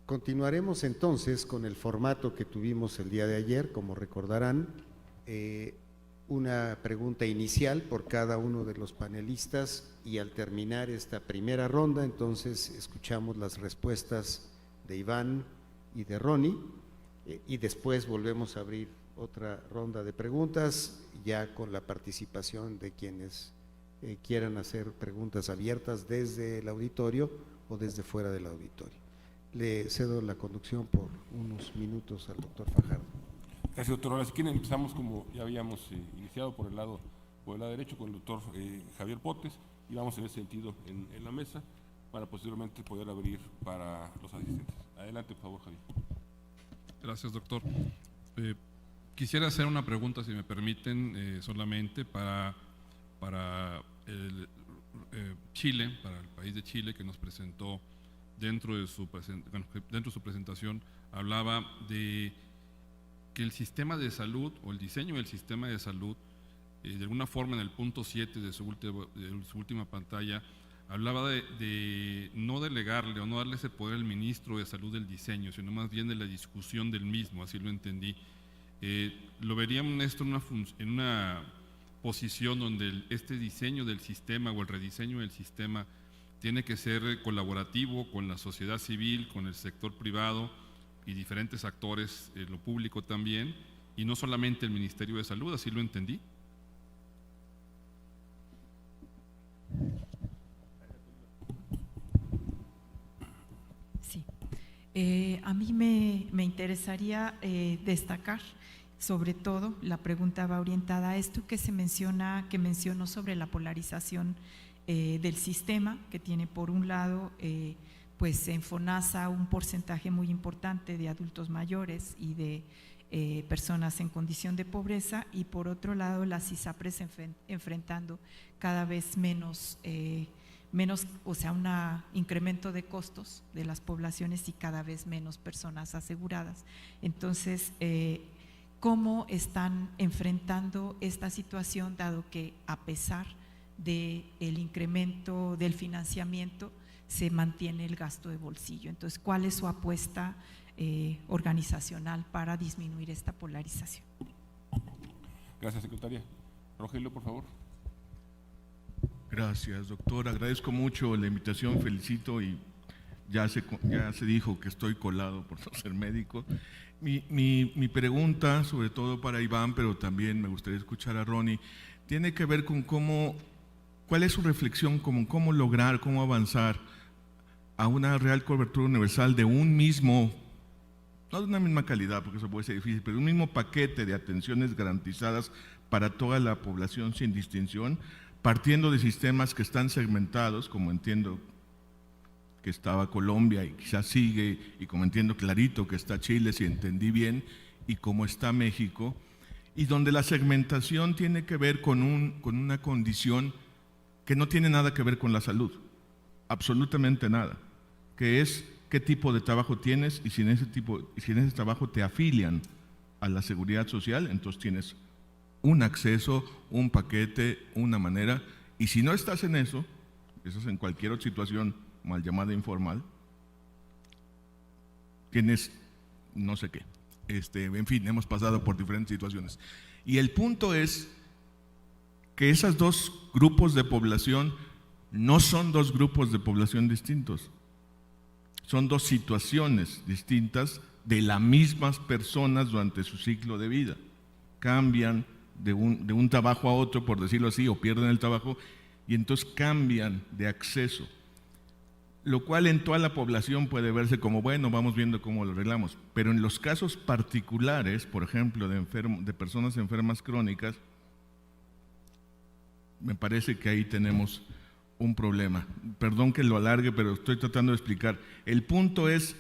Continuaremos entonces con el formato que tuvimos el día de ayer. Como recordarán, una pregunta inicial por cada uno de los panelistas, y al terminar esta primera ronda, entonces escuchamos las respuestas de Iván y de Ronnie, y después volvemos a abrir otra ronda de preguntas, ya con la participación de quienes quieran hacer preguntas abiertas desde el auditorio o desde fuera del auditorio. Le cedo la conducción por unos minutos al doctor Fajardo. Gracias, doctor. Ahora, si quieren, empezamos como ya habíamos iniciado por el lado derecho con el doctor Javier Potes, y vamos en ese sentido en la mesa para posteriormente poder abrir para los asistentes. Adelante, por favor, Javier. Gracias, doctor. Quisiera hacer una pregunta, si me permiten, solamente para Chile, para el país de Chile, que nos presentó dentro de su presentación, hablaba de que el sistema de salud o el diseño del sistema de salud, de alguna forma en el punto 7 de su última pantalla, hablaba de no delegarle o no darle ese poder al ministro de Salud del diseño, sino más bien de la discusión del mismo, así lo entendí. Lo veríamos esto en una posición donde este diseño del sistema o el rediseño del sistema tiene que ser colaborativo con la sociedad civil, con el sector privado y diferentes actores, lo público también, y no solamente el Ministerio de Salud, así lo entendí. Sí, a mí me interesaría destacar, sobre todo, la pregunta va orientada a esto que mencionó sobre la polarización del sistema, que tiene por un lado pues en FONASA un porcentaje muy importante de adultos mayores y de personas en condición de pobreza, y por otro lado las ISAPRES enfrentando cada vez menos, o sea, un incremento de costos de las poblaciones y cada vez menos personas aseguradas. Entonces, ¿cómo están enfrentando esta situación, dado que a pesar del incremento del financiamiento se mantiene el gasto de bolsillo? Entonces, ¿cuál es su apuesta organizacional para disminuir esta polarización? Gracias, secretaria. Rogelio, por favor. Gracias, doctor. Agradezco mucho la invitación, felicito, y ya se dijo que estoy colado por no ser médico. Mi pregunta, sobre todo para Iván, pero también me gustaría escuchar a Ronnie, tiene que ver con cuál es su reflexión, cómo lograr, cómo avanzar a una real cobertura universal de un mismo, no de una misma calidad, porque eso puede ser difícil, pero un mismo paquete de atenciones garantizadas para toda la población sin distinción, partiendo de sistemas que están segmentados, como entiendo que estaba Colombia y quizás sigue, y como entiendo clarito que está Chile, si entendí bien, y como está México, y donde la segmentación tiene que ver con una condición que no tiene nada que ver con la salud, absolutamente nada, que es qué tipo de trabajo tienes, y si en ese trabajo te afilian a la seguridad social, entonces tienes un acceso, un paquete, una manera, y si no estás en eso en cualquier otra situación mal llamada informal, tienes no sé qué. En fin, hemos pasado por diferentes situaciones. Y el punto es que esos dos grupos de población no son dos grupos de población distintos, son dos situaciones distintas de las mismas personas durante su ciclo de vida. Cambian de un trabajo a otro, por decirlo así, o pierden el trabajo, y entonces cambian de acceso, lo cual en toda la población puede verse como, bueno, vamos viendo cómo lo arreglamos, pero en los casos particulares, por ejemplo, de personas enfermas crónicas, me parece que ahí tenemos un problema. Perdón que lo alargue, pero estoy tratando de explicar. El punto es,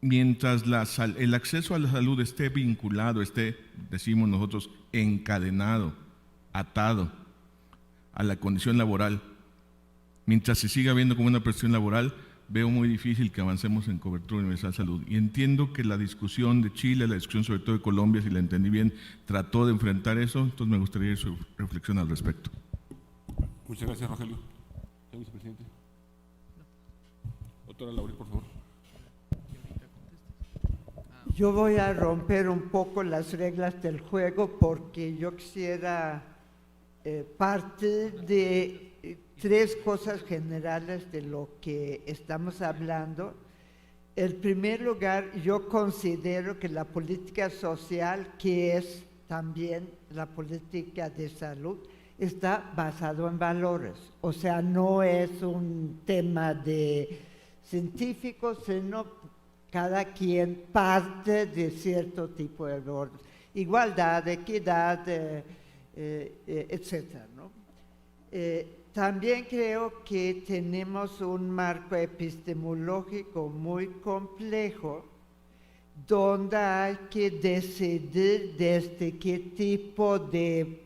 mientras el acceso a la salud esté vinculado, decimos nosotros, encadenado, atado a la condición laboral, mientras se siga viendo como una presión laboral, veo muy difícil que avancemos en cobertura universal de salud. Y entiendo que la discusión de Chile, la discusión sobre todo de Colombia, si la entendí bien, trató de enfrentar eso, entonces me gustaría ir su reflexión al respecto. Muchas gracias, Rogelio. Señor vicepresidente. Doctora Laurel, por favor. Yo voy a romper un poco las reglas del juego porque yo quisiera partir de tres cosas generales de lo que estamos hablando. En primer lugar, yo considero que la política social, que es también la política de salud, está basado en valores. O sea, no es un tema de científicos, sino cada quien parte de cierto tipo de valores. Igualdad, equidad, etcétera, ¿no? También creo que tenemos un marco epistemológico muy complejo donde hay que decidir desde qué tipo de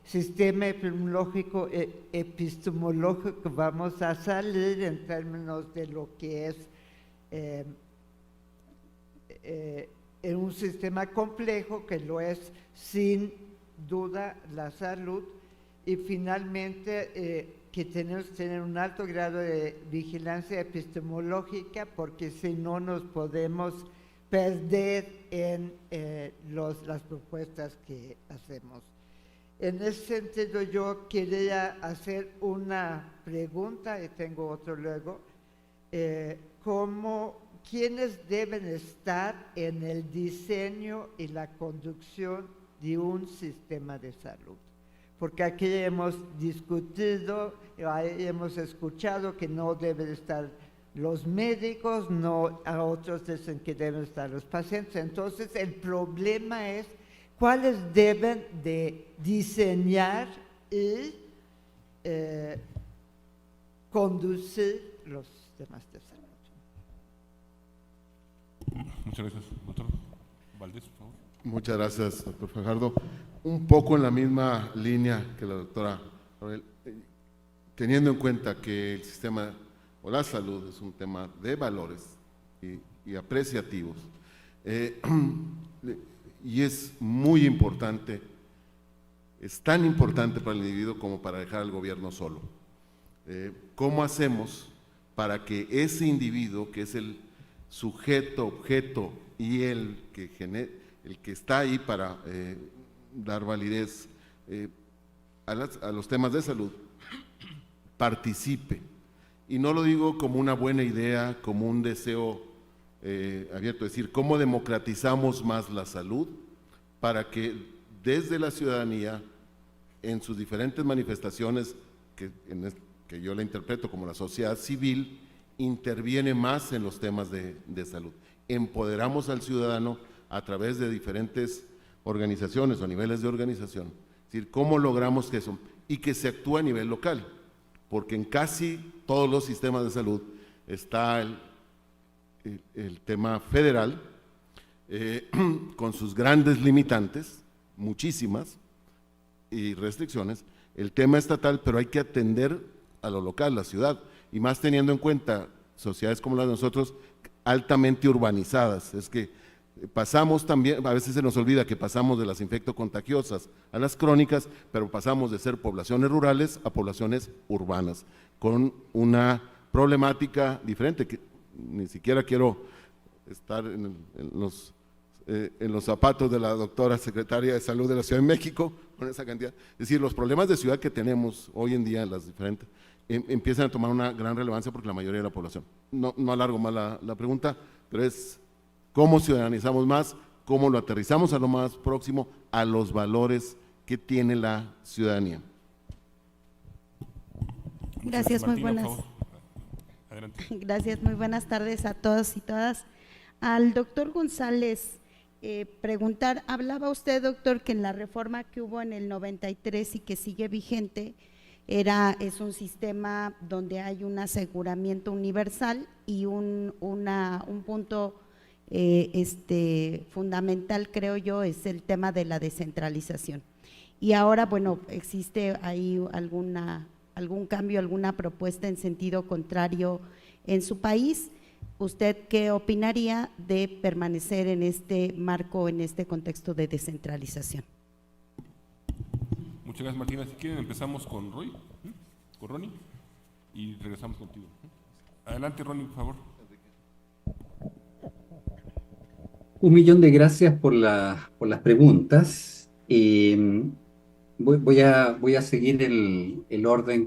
sistema epistemológico vamos a salir en términos de lo que es en un sistema complejo, que lo es sin duda la salud, y finalmente que tenemos que tener un alto grado de vigilancia epistemológica, porque si no nos podemos perder en las propuestas que hacemos. En ese sentido, yo quería hacer una pregunta, y tengo otro luego, ¿quiénes deben estar en el diseño y la conducción de un sistema de salud? Porque aquí hemos discutido, hemos escuchado que no deben estar los médicos, no, a otros dicen que deben estar los pacientes. Entonces, el problema es cuáles deben de diseñar y conducir los sistemas de salud. Muchas gracias, doctor Valdés, por favor. Muchas gracias, doctor Fajardo. Un poco en la misma línea que la doctora Aurel, teniendo en cuenta que el sistema o la salud es un tema de valores y apreciativos, y es muy importante, es tan importante para el individuo como para dejar al gobierno solo. ¿Cómo hacemos para que ese individuo, que es el sujeto, objeto y el que está ahí para dar validez a los temas de salud, participe? Y no lo digo como una buena idea, como un deseo abierto, es decir, ¿cómo democratizamos más la salud para que desde la ciudadanía, en sus diferentes manifestaciones, que yo la interpreto como la sociedad civil, interviene más en los temas de salud? Empoderamos al ciudadano a través de diferentes organizaciones o niveles de organización. Es decir, ¿cómo logramos que eso? Y que se actúe a nivel local, porque en casi todos los sistemas de salud está el tema federal, con sus grandes limitantes, muchísimas, y restricciones, el tema estatal, pero hay que atender a lo local, la ciudad, y más teniendo en cuenta sociedades como las de nosotros, altamente urbanizadas. Es que pasamos también, a veces se nos olvida que pasamos de las infectocontagiosas a las crónicas, pero pasamos de ser poblaciones rurales a poblaciones urbanas, con una problemática diferente, que ni siquiera quiero estar en los zapatos de la doctora secretaria de Salud de la Ciudad de México, con esa cantidad. Es decir, los problemas de ciudad que tenemos hoy en día, las diferentes, empiezan a tomar una gran relevancia porque la mayoría de la población. No alargo más la pregunta, pero es cómo ciudadanizamos más, cómo lo aterrizamos a lo más próximo, a los valores que tiene la ciudadanía. Gracias, muy buenas. Adelante. Gracias, muy buenas tardes a todos y todas. Al doctor González, preguntar, hablaba usted, doctor, que en la reforma que hubo en el 93 y que sigue vigente, es un sistema donde hay un aseguramiento universal y un punto fundamental, creo yo, es el tema de la descentralización. Y ahora, bueno, existe ahí algún cambio, alguna propuesta en sentido contrario en su país. ¿Usted qué opinaría de permanecer en este marco, en este contexto de descentralización? Muchas gracias, Martina. Si quieren, empezamos con Ronnie, y regresamos contigo. Adelante, Ronnie, por favor. Un millón de gracias por las preguntas. Voy a seguir el orden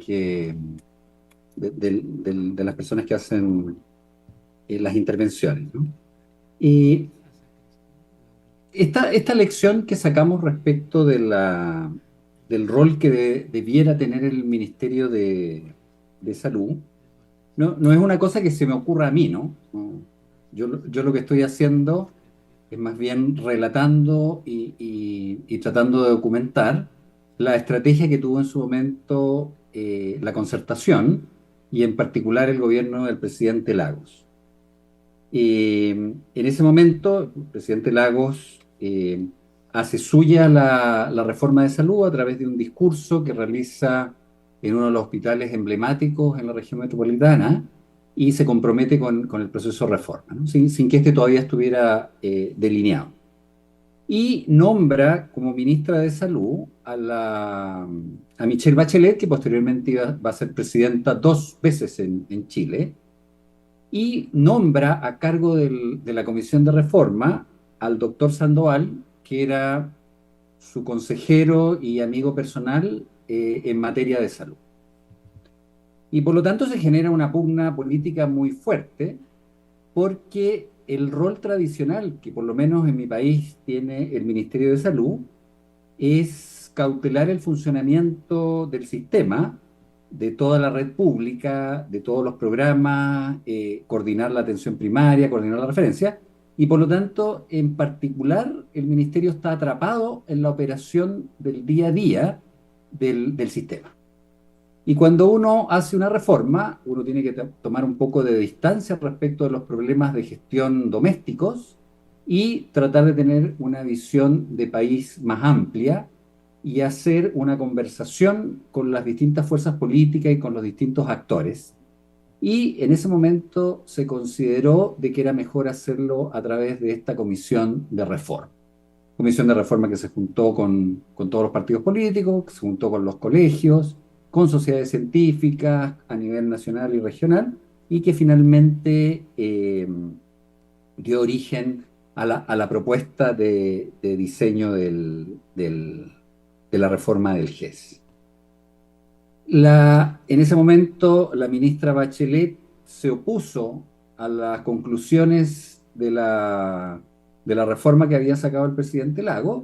de las personas que hacen las intervenciones, ¿no? Y esta lección que sacamos respecto del rol que debiera tener el Ministerio de Salud, no es una cosa que se me ocurra a mí, ¿no? Yo lo que estoy haciendo es más bien relatando y tratando de documentar la estrategia que tuvo en su momento la concertación y en particular el gobierno del presidente Lagos. En ese momento, el presidente Lagos hace suya la reforma de salud a través de un discurso que realiza en uno de los hospitales emblemáticos en la región metropolitana y se compromete con el proceso de reforma, ¿no? sin que este todavía estuviera delineado. Y nombra como ministra de Salud a Michelle Bachelet, que posteriormente va a ser presidenta 2 veces en Chile, y nombra a cargo de la Comisión de Reforma al doctor Sandoval, que era su consejero y amigo personal en materia de salud. Y por lo tanto se genera una pugna política muy fuerte, porque el rol tradicional que por lo menos en mi país tiene el Ministerio de Salud es cautelar el funcionamiento del sistema, de toda la red pública, de todos los programas, coordinar la atención primaria, coordinar la referencia, y por lo tanto, en particular, el Ministerio está atrapado en la operación del día a día del sistema. Y cuando uno hace una reforma, uno tiene que tomar un poco de distancia respecto de los problemas de gestión domésticos y tratar de tener una visión de país más amplia y hacer una conversación con las distintas fuerzas políticas y con los distintos actores. Y en ese momento se consideró de que era mejor hacerlo a través de esta comisión de reforma. Comisión de reforma que se juntó con todos los partidos políticos, que se juntó con los colegios, con sociedades científicas a nivel nacional y regional, y que finalmente dio origen a la propuesta de diseño de la reforma del GES. En ese momento, la ministra Bachelet se opuso a las conclusiones de la reforma que había sacado el presidente Lagos,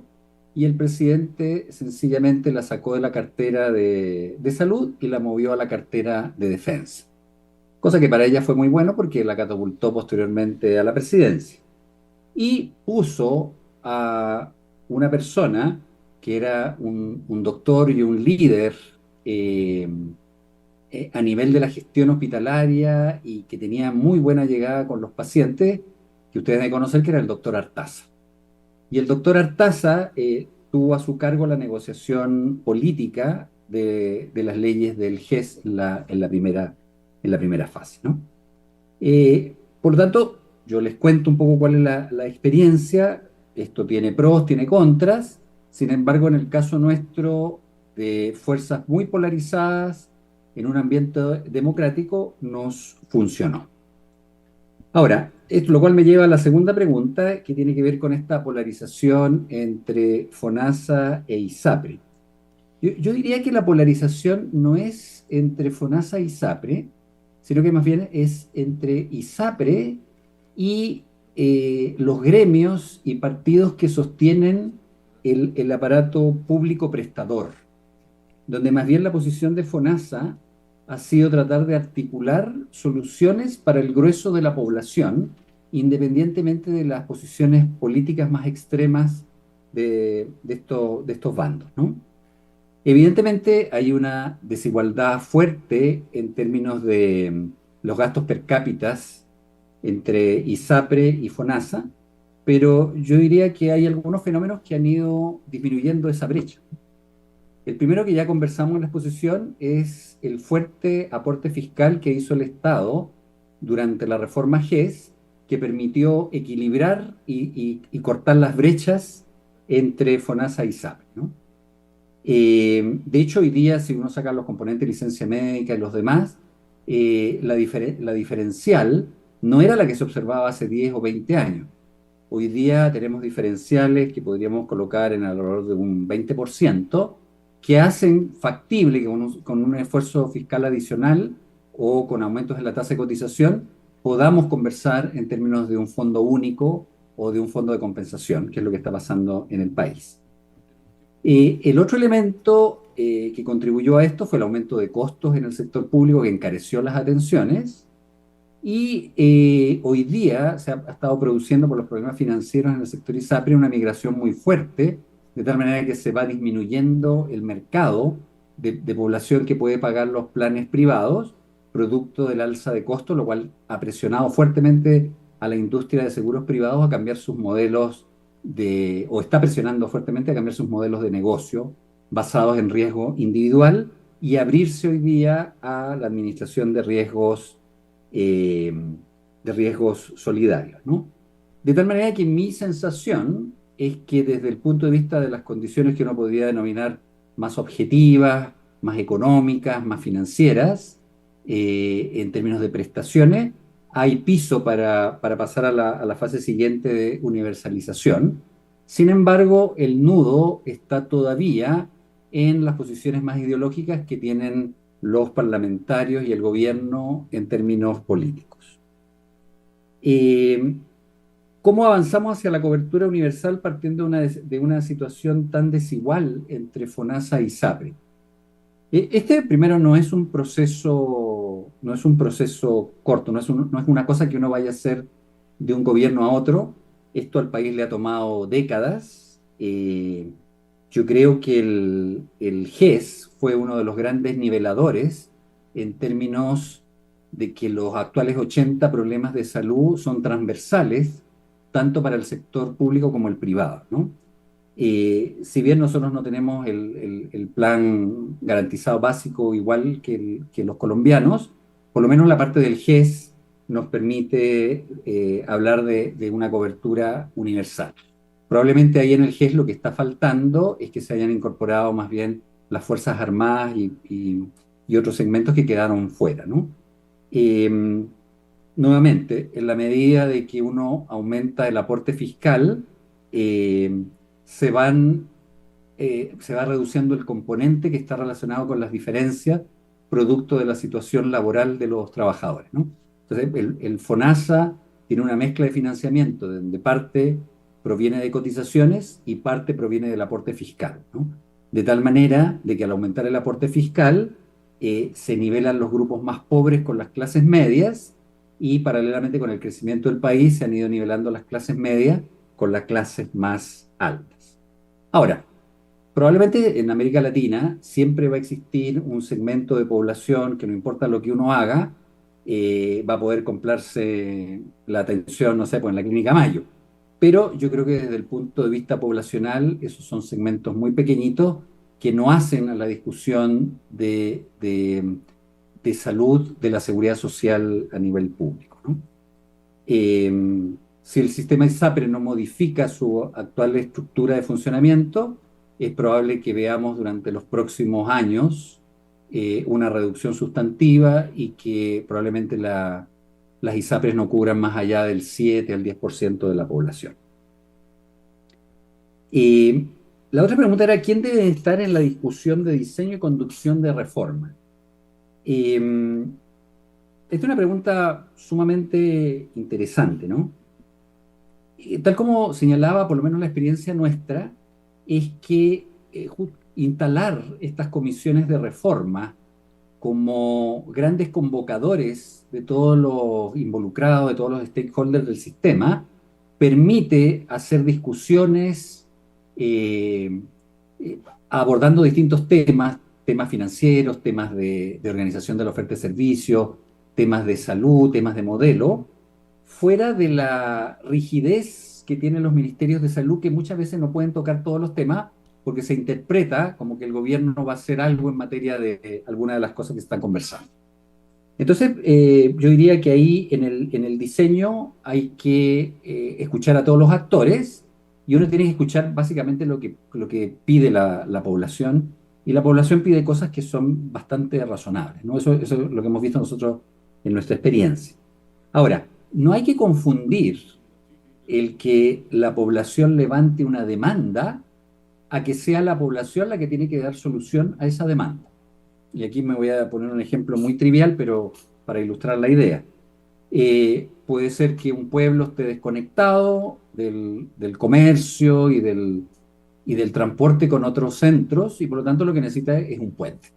y el presidente sencillamente la sacó de la cartera de salud y la movió a la cartera de defensa. Cosa que para ella fue muy bueno porque la catapultó posteriormente a la presidencia. Y puso a una persona que era un doctor y un líder a nivel de la gestión hospitalaria y que tenía muy buena llegada con los pacientes, que ustedes deben conocer, que era el doctor Artaza. Y el doctor Artaza tuvo a su cargo la negociación política de las leyes del GES en la primera fase, ¿no? Por lo tanto, yo les cuento un poco cuál es la experiencia. Esto tiene pros, tiene contras. Sin embargo, en el caso nuestro, de fuerzas muy polarizadas en un ambiente democrático, nos funcionó. Ahora, lo cual me lleva a la segunda pregunta, que tiene que ver con esta polarización entre FONASA e ISAPRE. Yo diría que la polarización no es entre FONASA e ISAPRE, sino que más bien es entre ISAPRE y los gremios y partidos que sostienen el aparato público prestador, donde más bien la posición de FONASA ha sido tratar de articular soluciones para el grueso de la población, independientemente de las posiciones políticas más extremas de estos bandos, ¿no? Evidentemente hay una desigualdad fuerte en términos de los gastos per cápita entre ISAPRE y FONASA, pero yo diría que hay algunos fenómenos que han ido disminuyendo esa brecha. El primero, que ya conversamos en la exposición, es el fuerte aporte fiscal que hizo el Estado durante la reforma GES, que permitió equilibrar y cortar las brechas entre FONASA y ISAPRE, ¿no? De hecho, hoy día, si uno saca los componentes de licencia médica y los demás, la diferencial no era la que se observaba hace 10 o 20 años. hoy día tenemos diferenciales que podríamos colocar en alrededor de un 20%, que hacen factible que con un esfuerzo fiscal adicional o con aumentos en la tasa de cotización podamos conversar en términos de un fondo único o de un fondo de compensación, que es lo que está pasando en el país. El otro elemento que contribuyó a esto fue el aumento de costos en el sector público, que encareció las atenciones, y hoy día se ha estado produciendo por los problemas financieros en el sector ISAPRE una migración muy fuerte, de tal manera que se va disminuyendo el mercado de población que puede pagar los planes privados, producto del alza de costos, lo cual ha presionado fuertemente a la industria de seguros privados a cambiar sus modelos o está presionando fuertemente a cambiar sus modelos de negocio basados en riesgo individual y abrirse hoy día a la administración de riesgos solidarios, ¿no? De tal manera que mi sensación es que desde el punto de vista de las condiciones que uno podría denominar más objetivas, más económicas, más financieras, en términos de prestaciones, hay piso para pasar a la fase siguiente de universalización. Sin embargo, el nudo está todavía en las posiciones más ideológicas que tienen los parlamentarios y el gobierno en términos políticos. ¿Cómo avanzamos hacia la cobertura universal partiendo de una situación tan desigual entre FONASA y ISAPRE? Este, primero, no es un proceso corto, no es una cosa que uno vaya a hacer de un gobierno a otro. Esto al país le ha tomado décadas. Yo creo que el GES fue uno de los grandes niveladores en términos de que los actuales 80 problemas de salud son transversales, tanto para el sector público como el privado, ¿no? Si bien nosotros no tenemos el plan garantizado básico igual que los colombianos, por lo menos la parte del GES nos permite hablar de una cobertura universal. Probablemente ahí en el GES lo que está faltando es que se hayan incorporado más bien las Fuerzas Armadas y otros segmentos que quedaron fuera, ¿no? Nuevamente, en la medida de que uno aumenta el aporte fiscal, se va reduciendo el componente que está relacionado con las diferencias producto de la situación laboral de los trabajadores, ¿no? Entonces, el FONASA tiene una mezcla de financiamiento donde parte proviene de cotizaciones y parte proviene del aporte fiscal, ¿no? De tal manera de que al aumentar el aporte fiscal se nivelan los grupos más pobres con las clases medias y paralelamente con el crecimiento del país se han ido nivelando las clases medias con las clases más altas. Ahora, probablemente en América Latina siempre va a existir un segmento de población que no importa lo que uno haga, va a poder comprarse la atención, no sé, pues en la Clínica Mayo. Pero yo creo que desde el punto de vista poblacional, esos son segmentos muy pequeñitos que no hacen a la discusión de salud, de la seguridad social a nivel público, ¿no? Si el sistema ISAPRE no modifica su actual estructura de funcionamiento, es probable que veamos durante los próximos años una reducción sustantiva y que probablemente las ISAPRES no cubran más allá del 7 al 10% de la población. La otra pregunta era, ¿quién debe estar en la discusión de diseño y conducción de reforma? Esta es una pregunta sumamente interesante, ¿no? Tal como señalaba, por lo menos la experiencia nuestra, es que instalar estas comisiones de reforma como grandes convocadores de todos los involucrados, de todos los stakeholders del sistema, permite hacer discusiones abordando distintos temas financieros, temas de organización de la oferta de servicios, temas de salud, temas de modelo, fuera de la rigidez que tienen los ministerios de salud, que muchas veces no pueden tocar todos los temas porque se interpreta como que el gobierno no va a hacer algo en materia de alguna de las cosas que están conversando. Entonces, yo diría que ahí en el diseño hay que escuchar a todos los actores y uno tiene que escuchar básicamente lo que pide la población, y la población pide cosas que son bastante razonables, ¿no? Eso es lo que hemos visto nosotros en nuestra experiencia. Ahora, no hay que confundir el que la población levante una demanda a que sea la población la que tiene que dar solución a esa demanda. Y aquí me voy a poner un ejemplo muy trivial, pero para ilustrar la idea. Puede ser que un pueblo esté desconectado del comercio y del transporte con otros centros, y por lo tanto lo que necesita es un puente.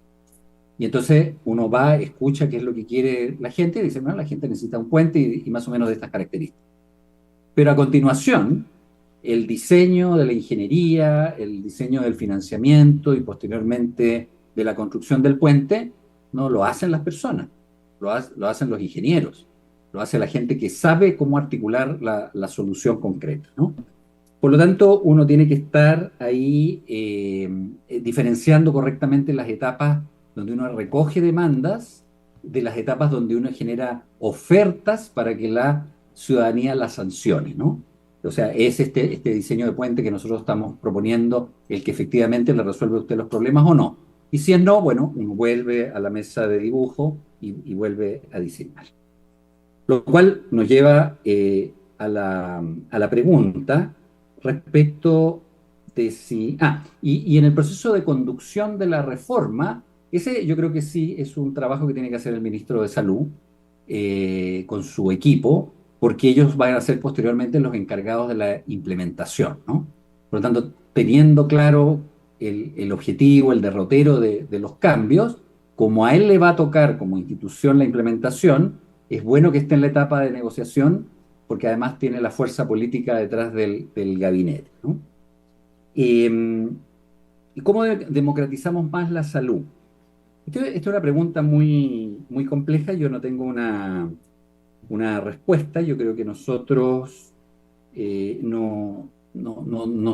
Y entonces uno va, escucha qué es lo que quiere la gente y dice, bueno, la gente necesita un puente y más o menos de estas características. Pero a continuación, el diseño de la ingeniería, el diseño del financiamiento y posteriormente de la construcción del puente, no lo hacen las personas, lo hacen los ingenieros, lo hace la gente que sabe cómo articular la solución concreta, ¿no? Por lo tanto, uno tiene que estar ahí diferenciando correctamente las etapas donde uno recoge demandas de las etapas donde uno genera ofertas para que la ciudadanía las sancione, ¿no? O sea, es este diseño de puente que nosotros estamos proponiendo el que efectivamente le resuelve a usted los problemas o no. Y si es no, bueno, uno vuelve a la mesa de dibujo y vuelve a diseñar. Lo cual nos lleva a la pregunta respecto de si... y en el proceso de conducción de la reforma, ese yo creo que sí es un trabajo que tiene que hacer el ministro de Salud con su equipo, porque ellos van a ser posteriormente los encargados de la implementación, ¿no? Por lo tanto, teniendo claro el objetivo, el derrotero de los cambios, como a él le va a tocar como institución la implementación, es bueno que esté en la etapa de negociación, porque además tiene la fuerza política detrás del gabinete, ¿no? ¿Y cómo democratizamos más la salud? Esta es una pregunta muy, muy compleja. Yo no tengo una respuesta. Yo creo que nosotros no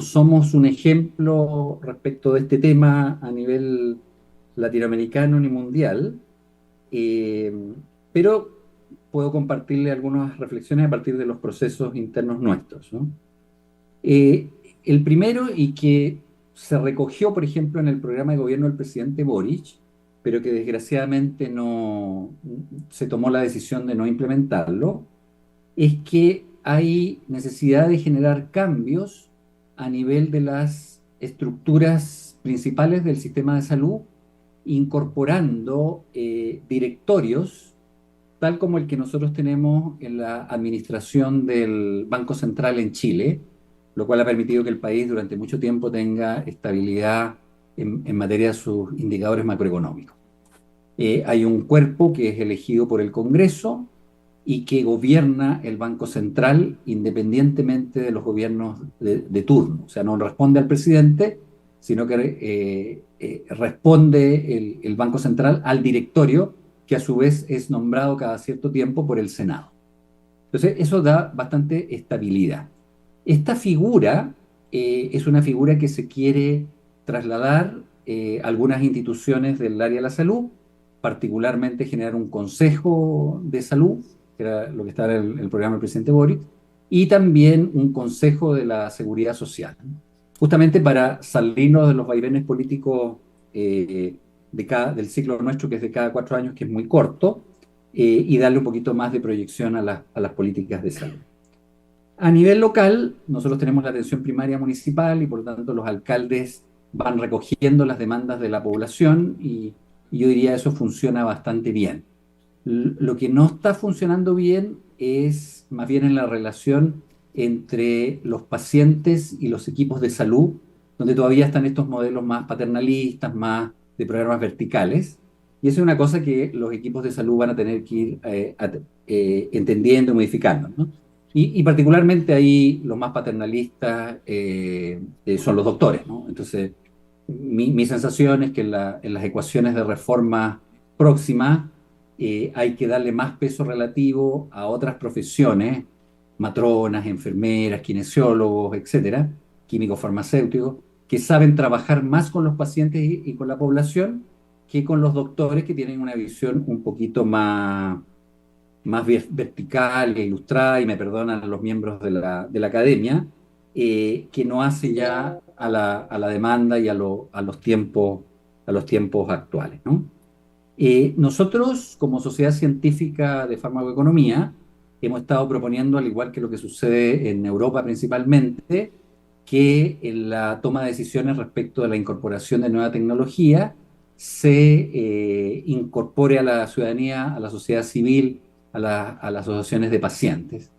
somos un ejemplo respecto de este tema a nivel latinoamericano ni mundial, pero puedo compartirle algunas reflexiones a partir de los procesos internos nuestros, ¿no? El primero, y que se recogió, por ejemplo, en el programa de gobierno del presidente Boric, pero que desgraciadamente no se tomó la decisión de no implementarlo, es que hay necesidad de generar cambios a nivel de las estructuras principales del sistema de salud, incorporando directorios, tal como el que nosotros tenemos en la administración del Banco Central en Chile, lo cual ha permitido que el país durante mucho tiempo tenga estabilidad en materia de sus indicadores macroeconómicos. Hay un cuerpo que es elegido por el Congreso y que gobierna el Banco Central independientemente de los gobiernos de turno. O sea, no responde al presidente, sino que responde el Banco Central al directorio, que a su vez es nombrado cada cierto tiempo por el Senado. Entonces, eso da bastante estabilidad. Esta figura es una figura que se quiere trasladar a algunas instituciones del área de la salud, particularmente generar un consejo de salud, que era lo que estaba en el programa del presidente Boric, y también un consejo de la seguridad social, justamente para salirnos de los vaivenes políticos del ciclo nuestro, que es de cada 4 años, que es muy corto, y darle un poquito más de proyección a las políticas de salud. A nivel local, nosotros tenemos la atención primaria municipal y por lo tanto los alcaldes van recogiendo las demandas de la población y yo diría eso funciona bastante bien. Lo que no está funcionando bien es más bien en la relación entre los pacientes y los equipos de salud, donde todavía están estos modelos más paternalistas, más de programas verticales, y eso es una cosa que los equipos de salud van a tener que ir entendiendo y modificando, ¿no? Y particularmente ahí los más paternalistas son los doctores, ¿no? Entonces, mi sensación es que en las ecuaciones de reforma próximas hay que darle más peso relativo a otras profesiones, matronas, enfermeras, kinesiólogos, etcétera, químicos farmacéuticos, que saben trabajar más con los pacientes y con la población que con los doctores, que tienen una visión un poquito más vertical e ilustrada, y me perdonan los miembros de la academia, que no hace ya a la demanda y a los tiempos actuales, ¿no? Nosotros, como Sociedad Científica de Farmacoeconomía, hemos estado proponiendo, al igual que lo que sucede en Europa principalmente, que en la toma de decisiones respecto de la incorporación de nueva tecnología se incorpore a la ciudadanía, a la sociedad civil, a las asociaciones de pacientes.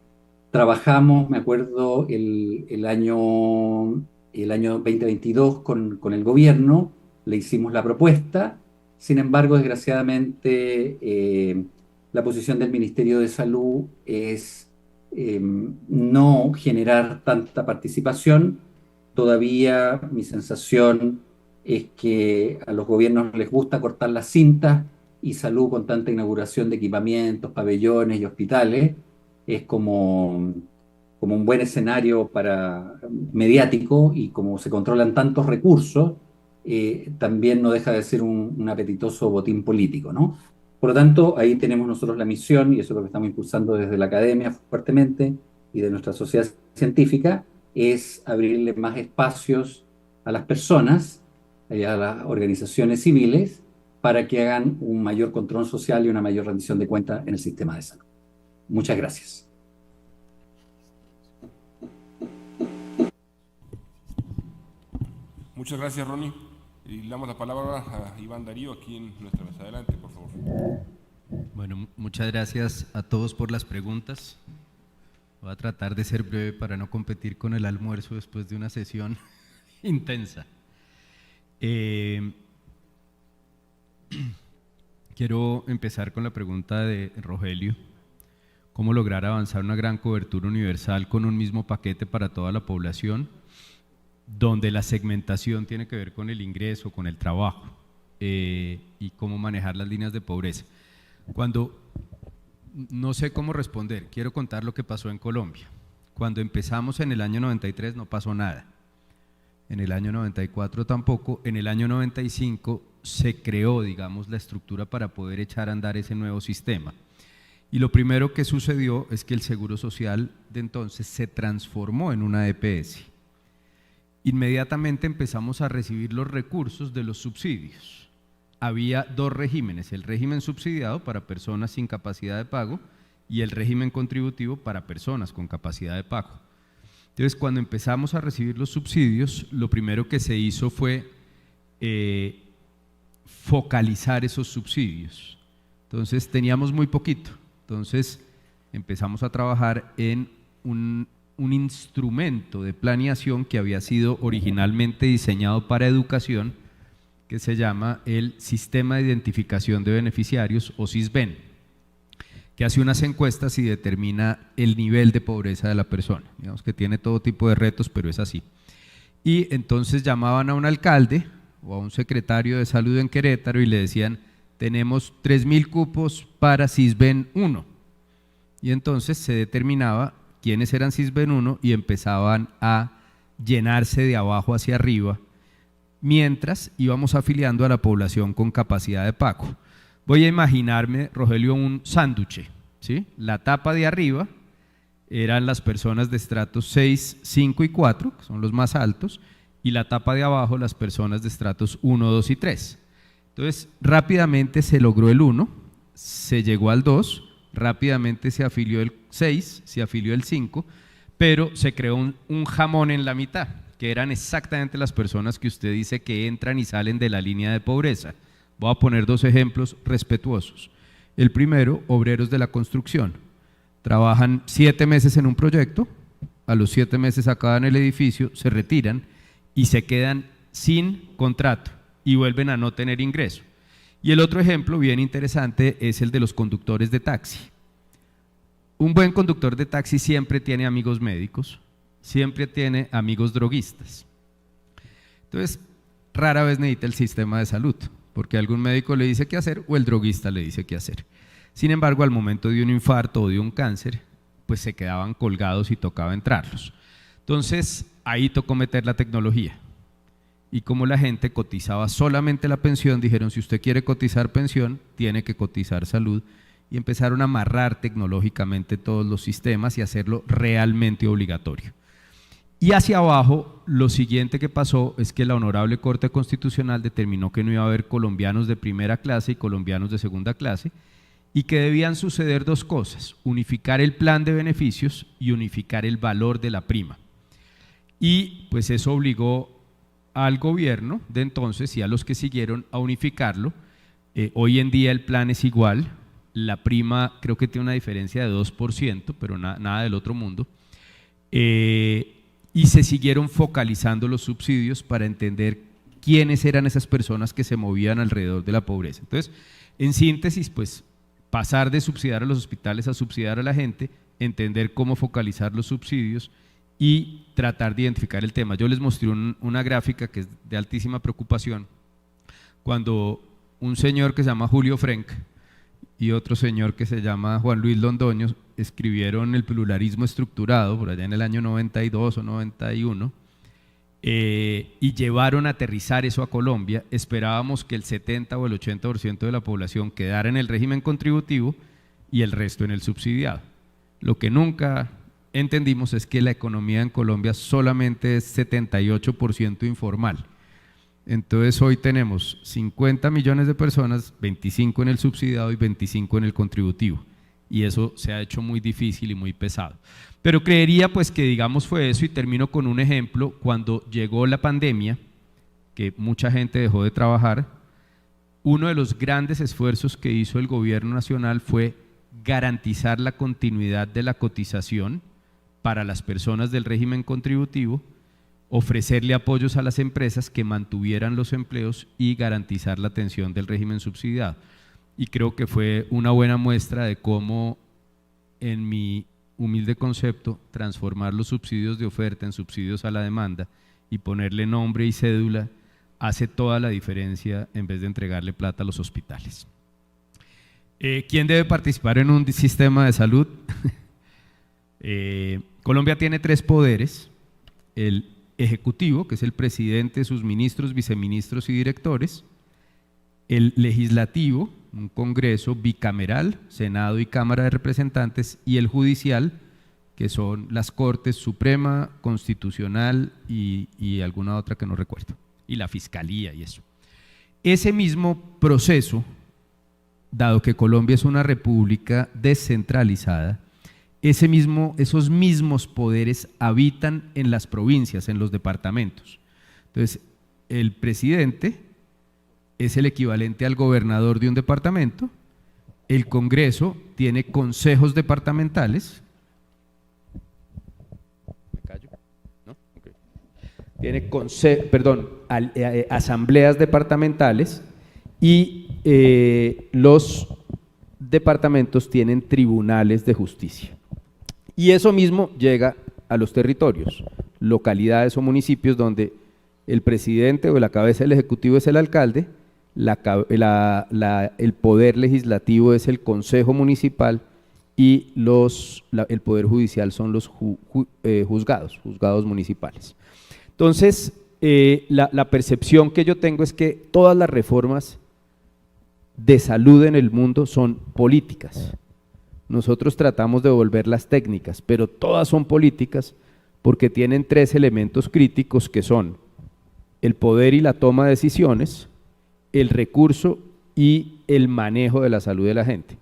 Trabajamos, me acuerdo, el año 2022 con el gobierno, le hicimos la propuesta. Sin embargo, desgraciadamente, la posición del Ministerio de Salud es no generar tanta participación. Todavía mi sensación es que a los gobiernos les gusta cortar las cintas, y Salud, con tanta inauguración de equipamientos, pabellones y hospitales, es como un buen escenario mediático, y como se controlan tantos recursos, también no deja de ser un apetitoso botín político, ¿no? Por lo tanto, ahí tenemos nosotros la misión, y eso es lo que estamos impulsando desde la academia fuertemente y de nuestra sociedad científica, es abrirle más espacios a las personas, a las organizaciones civiles, para que hagan un mayor control social y una mayor rendición de cuentas en el sistema de salud. Muchas gracias. Muchas gracias, Ronnie. Y le damos la palabra a Iván Darío aquí en nuestra mesa. Adelante, por favor. Bueno, muchas gracias a todos por las preguntas. Voy a tratar de ser breve para no competir con el almuerzo después de una sesión intensa. Quiero empezar con la pregunta de Rogelio. ¿Cómo lograr avanzar una gran cobertura universal con un mismo paquete para toda la población, donde la segmentación tiene que ver con el ingreso, con el trabajo, y cómo manejar las líneas de pobreza? Cuando no sé cómo responder, quiero contar lo que pasó en Colombia. Cuando empezamos en el año 93 no pasó nada, en el año 94 tampoco, en el año 95 se creó, digamos, la estructura para poder echar a andar ese nuevo sistema. Y lo primero que sucedió es que el Seguro Social de entonces se transformó en una EPS. Inmediatamente empezamos a recibir los recursos de los subsidios. Había dos regímenes, el régimen subsidiado para personas sin capacidad de pago y el régimen contributivo para personas con capacidad de pago. Entonces, cuando empezamos a recibir los subsidios, lo primero que se hizo fue focalizar esos subsidios. Entonces, teníamos muy poquito. Entonces, empezamos a trabajar en un instrumento de planeación que había sido originalmente diseñado para educación, que se llama el Sistema de Identificación de Beneficiarios, o SISBEN, que hace unas encuestas y determina el nivel de pobreza de la persona. Digamos que tiene todo tipo de retos, pero es así. Y entonces llamaban a un alcalde o a un secretario de salud en Querétaro y le decían: tenemos 3.000 cupos para SISBEN 1. Y entonces se determinaba quiénes eran SISBEN 1 y empezaban a llenarse de abajo hacia arriba, mientras íbamos afiliando a la población con capacidad de pago. Voy a imaginarme, Rogelio, un sándwich, ¿sí? La tapa de arriba eran las personas de estratos 6, 5 y 4, que son los más altos, y la tapa de abajo las personas de estratos 1, 2 y 3. Entonces, rápidamente se logró el 1, se llegó al 2, rápidamente se afilió el 6, se afilió el 5, pero se creó un jamón en la mitad, que eran exactamente las personas que usted dice que entran y salen de la línea de pobreza. Voy a poner dos ejemplos respetuosos. El primero, obreros de la construcción. Trabajan 7 meses en un proyecto, a los 7 meses acaban el edificio, se retiran y se quedan sin contrato y vuelven a no tener ingreso. Y el otro ejemplo bien interesante es el de los conductores de taxi. Un buen conductor de taxi siempre tiene amigos médicos, siempre tiene amigos droguistas. Entonces, rara vez necesita el sistema de salud, porque algún médico le dice qué hacer o el droguista le dice qué hacer. Sin embargo, al momento de un infarto o de un cáncer, pues se quedaban colgados y tocaba entrarlos. Entonces, ahí tocó meter la tecnología. Y como la gente cotizaba solamente la pensión, dijeron: si usted quiere cotizar pensión, tiene que cotizar salud. Y empezaron a amarrar tecnológicamente todos los sistemas y hacerlo realmente obligatorio. Y hacia abajo, lo siguiente que pasó es que la Honorable Corte Constitucional determinó que no iba a haber colombianos de primera clase y colombianos de segunda clase, y que debían suceder dos cosas: unificar el plan de beneficios y unificar el valor de la prima. Y pues eso obligó al gobierno de entonces y a los que siguieron a unificarlo. Hoy en día el plan es igual, la prima creo que tiene una diferencia de 2%, pero nada del otro mundo. Y se siguieron focalizando los subsidios para entender quiénes eran esas personas que se movían alrededor de la pobreza. Entonces, en síntesis, pues pasar de subsidiar a los hospitales a subsidiar a la gente, entender cómo focalizar los subsidios y tratar de identificar el tema. Yo les mostré una gráfica que es de altísima preocupación, cuando un señor que se llama Julio Frenk y otro señor que se llama Juan Luis Londoño escribieron El pluralismo estructurado, por allá en el año 92 o 91, y llevaron a aterrizar eso a Colombia. Esperábamos que el 70 o el 80% de la población quedara en el régimen contributivo y el resto en el subsidiado. Lo que nunca entendimos es que la economía en Colombia solamente es 78% informal. Entonces hoy tenemos 50 millones de personas, 25 en el subsidiado y 25 en el contributivo, y eso se ha hecho muy difícil y muy pesado. Pero creería pues que digamos fue eso, y termino con un ejemplo. Cuando llegó la pandemia, que mucha gente dejó de trabajar, uno de los grandes esfuerzos que hizo el gobierno nacional fue garantizar la continuidad de la cotización para las personas del régimen contributivo, ofrecerle apoyos a las empresas que mantuvieran los empleos y garantizar la atención del régimen subsidiado. Y creo que fue una buena muestra de cómo, en mi humilde concepto, transformar los subsidios de oferta en subsidios a la demanda y ponerle nombre y cédula hace toda la diferencia en vez de entregarle plata a los hospitales. ¿Quién debe participar en un sistema de salud? Colombia tiene tres poderes: el ejecutivo, que es el presidente, sus ministros, viceministros y directores; el legislativo, un congreso bicameral, Senado y Cámara de Representantes; y el judicial, que son las Cortes Suprema, Constitucional y alguna otra que no recuerdo, y la Fiscalía y eso. Ese mismo proceso, dado que Colombia es una república descentralizada, esos mismos poderes habitan en las provincias, en los departamentos. Entonces, el presidente es el equivalente al gobernador de un departamento, el Congreso tiene consejos departamentales, tiene asambleas departamentales, y los departamentos tienen tribunales de justicia. Y eso mismo llega a los territorios, localidades o municipios donde el presidente o la cabeza del ejecutivo es el alcalde, el poder legislativo es el consejo municipal y el poder judicial son los juzgados municipales. Entonces, la percepción que yo tengo es que todas las reformas de salud en el mundo son políticas. Nosotros tratamos de volverlas técnicas, pero todas son políticas porque tienen tres elementos críticos, que son el poder y la toma de decisiones, el recurso y el manejo de la salud de la gente,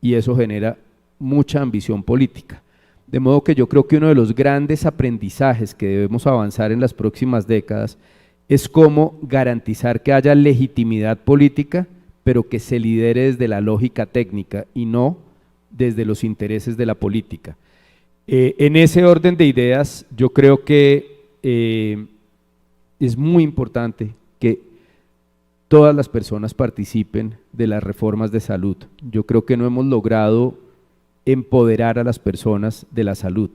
y eso genera mucha ambición política. De modo que yo creo que uno de los grandes aprendizajes que debemos avanzar en las próximas décadas es cómo garantizar que haya legitimidad política, pero que se lidere desde la lógica técnica y no desde los intereses de la política. En ese orden de ideas, yo creo que es muy importante que todas las personas participen de las reformas de salud. Yo creo que no hemos logrado empoderar a las personas de la salud.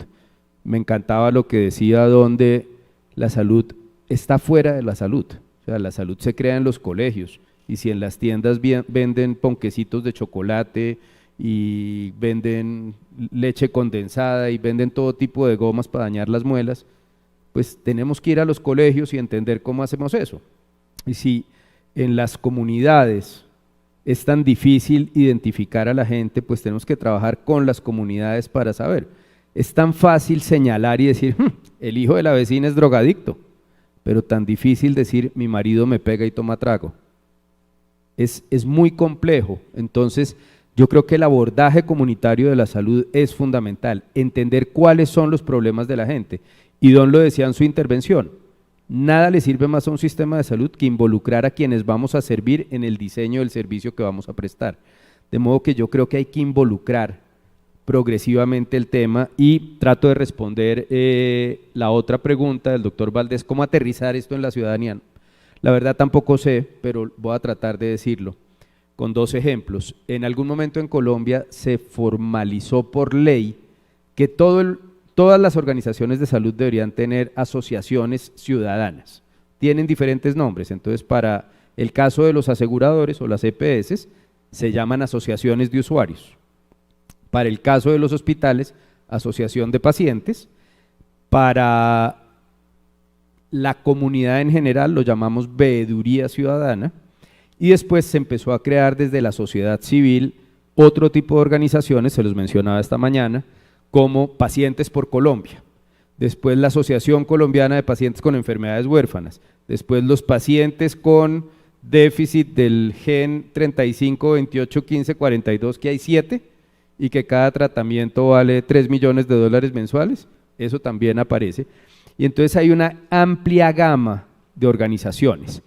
Me encantaba lo que decía, donde la salud está fuera de la salud. O sea, la salud se crea en los colegios, y si en las tiendas venden ponquecitos de chocolate y venden leche condensada y venden todo tipo de gomas para dañar las muelas, pues tenemos que ir a los colegios y entender cómo hacemos eso. Y si en las comunidades es tan difícil identificar a la gente, pues tenemos que trabajar con las comunidades para saber. Es tan fácil señalar y decir, el hijo de la vecina es drogadicto, pero tan difícil decir, mi marido me pega y toma trago. Es muy complejo. Entonces, Yo creo que el abordaje comunitario de la salud es fundamental, entender cuáles son los problemas de la gente. Y Don lo decía en su intervención, nada le sirve más a un sistema de salud que involucrar a quienes vamos a servir en el diseño del servicio que vamos a prestar. De modo que yo creo que hay que involucrar progresivamente el tema y trato de responder la otra pregunta del doctor Valdés, ¿cómo aterrizar esto en la ciudadanía? La verdad tampoco sé, pero voy a tratar de decirlo con 2 ejemplos. En algún momento en Colombia se formalizó por ley que todas las organizaciones de salud deberían tener asociaciones ciudadanas. Tienen diferentes nombres, entonces para el caso de los aseguradores o las EPS se llaman asociaciones de usuarios. Para el caso de los hospitales, asociación de pacientes. Para la comunidad en general lo llamamos veeduría ciudadana. Y después se empezó a crear desde la sociedad civil otro tipo de organizaciones, se los mencionaba esta mañana, como Pacientes por Colombia, después la Asociación Colombiana de Pacientes con Enfermedades Huérfanas, después los pacientes con déficit del gen 35, 28, 15, 42, que hay 7 y que cada tratamiento vale $3 millones mensuales, eso también aparece. Y entonces hay una amplia gama de organizaciones.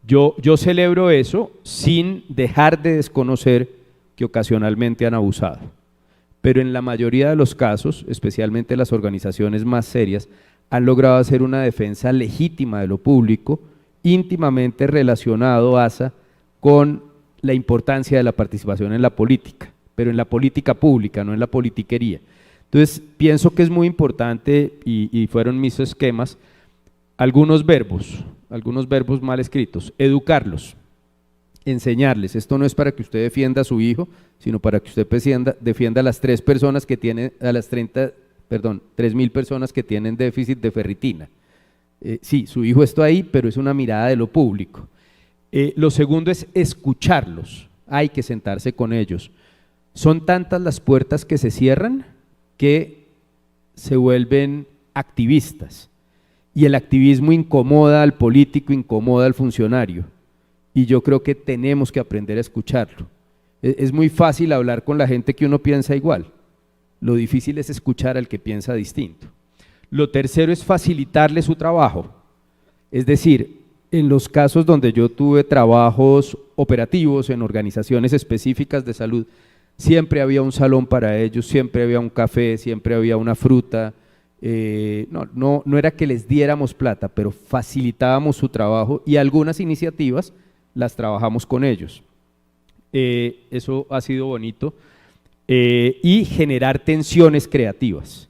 Yo celebro eso sin dejar de desconocer que ocasionalmente han abusado, pero en la mayoría de los casos, especialmente las organizaciones más serias, han logrado hacer una defensa legítima de lo público, íntimamente relacionado, Asa, con la importancia de la participación en la política, pero en la política pública, no en la politiquería. Entonces, pienso que es muy importante, y fueron mis esquemas, algunos verbos mal escritos, educarlos, enseñarles. Esto no es para que usted defienda a su hijo, sino para que usted defienda a las 3 personas que tienen, a las 3.000 personas que tienen déficit de ferritina. Sí, su hijo está ahí, pero es una mirada de lo público. Lo segundo es escucharlos, hay que sentarse con ellos. Son tantas las puertas que se cierran que se vuelven activistas. Y el activismo incomoda al político, incomoda al funcionario, y yo creo que tenemos que aprender a escucharlo. Es muy fácil hablar con la gente que uno piensa igual, lo difícil es escuchar al que piensa distinto. Lo tercero es facilitarle su trabajo, es decir, en los casos donde yo tuve trabajos operativos en organizaciones específicas de salud, siempre había un salón para ellos, siempre había un café, siempre había una fruta. No era que les diéramos plata, pero facilitábamos su trabajo y algunas iniciativas las trabajamos con ellos. Eso ha sido bonito. Y generar tensiones creativas,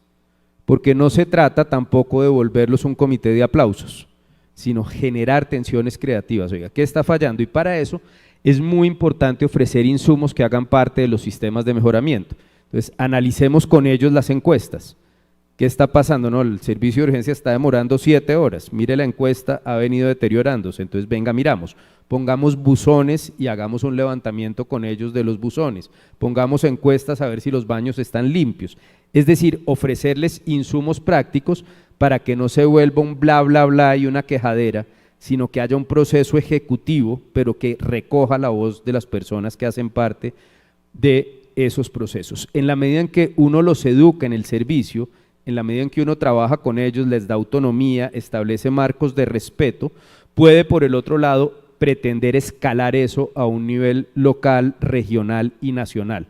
porque no se trata tampoco de volverlos un comité de aplausos, sino generar tensiones creativas. Oiga, ¿qué está fallando? Y para eso es muy importante ofrecer insumos que hagan parte de los sistemas de mejoramiento. Entonces, analicemos con ellos las encuestas. ¿Qué está pasando? No, el servicio de urgencia está demorando 7 horas, mire la encuesta, ha venido deteriorándose, entonces venga, miramos, pongamos buzones y hagamos un levantamiento con ellos de los buzones, pongamos encuestas a ver si los baños están limpios, es decir, ofrecerles insumos prácticos para que no se vuelva un bla bla bla y una quejadera, sino que haya un proceso ejecutivo, pero que recoja la voz de las personas que hacen parte de esos procesos. En la medida en que uno los educa en el servicio, en la medida en que uno trabaja con ellos, les da autonomía, establece marcos de respeto, puede por el otro lado pretender escalar eso a un nivel local, regional y nacional.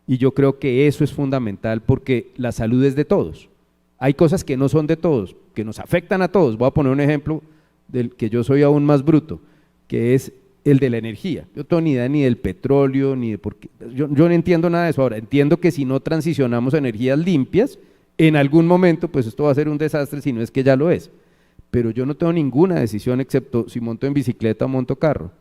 Y yo creo que eso es fundamental porque la salud es de todos. Hay cosas que no son de todos, que nos afectan a todos. Voy a poner un ejemplo del que yo soy aún más bruto, que es el de la energía. Yo no tengo ni idea ni del petróleo, ni de por qué. Yo no entiendo nada de eso. Ahora, entiendo que si no transicionamos a energías limpias, en algún momento, pues esto va a ser un desastre, si no es que ya lo es. Pero yo no tengo ninguna decisión excepto si monto en bicicleta o monto carro.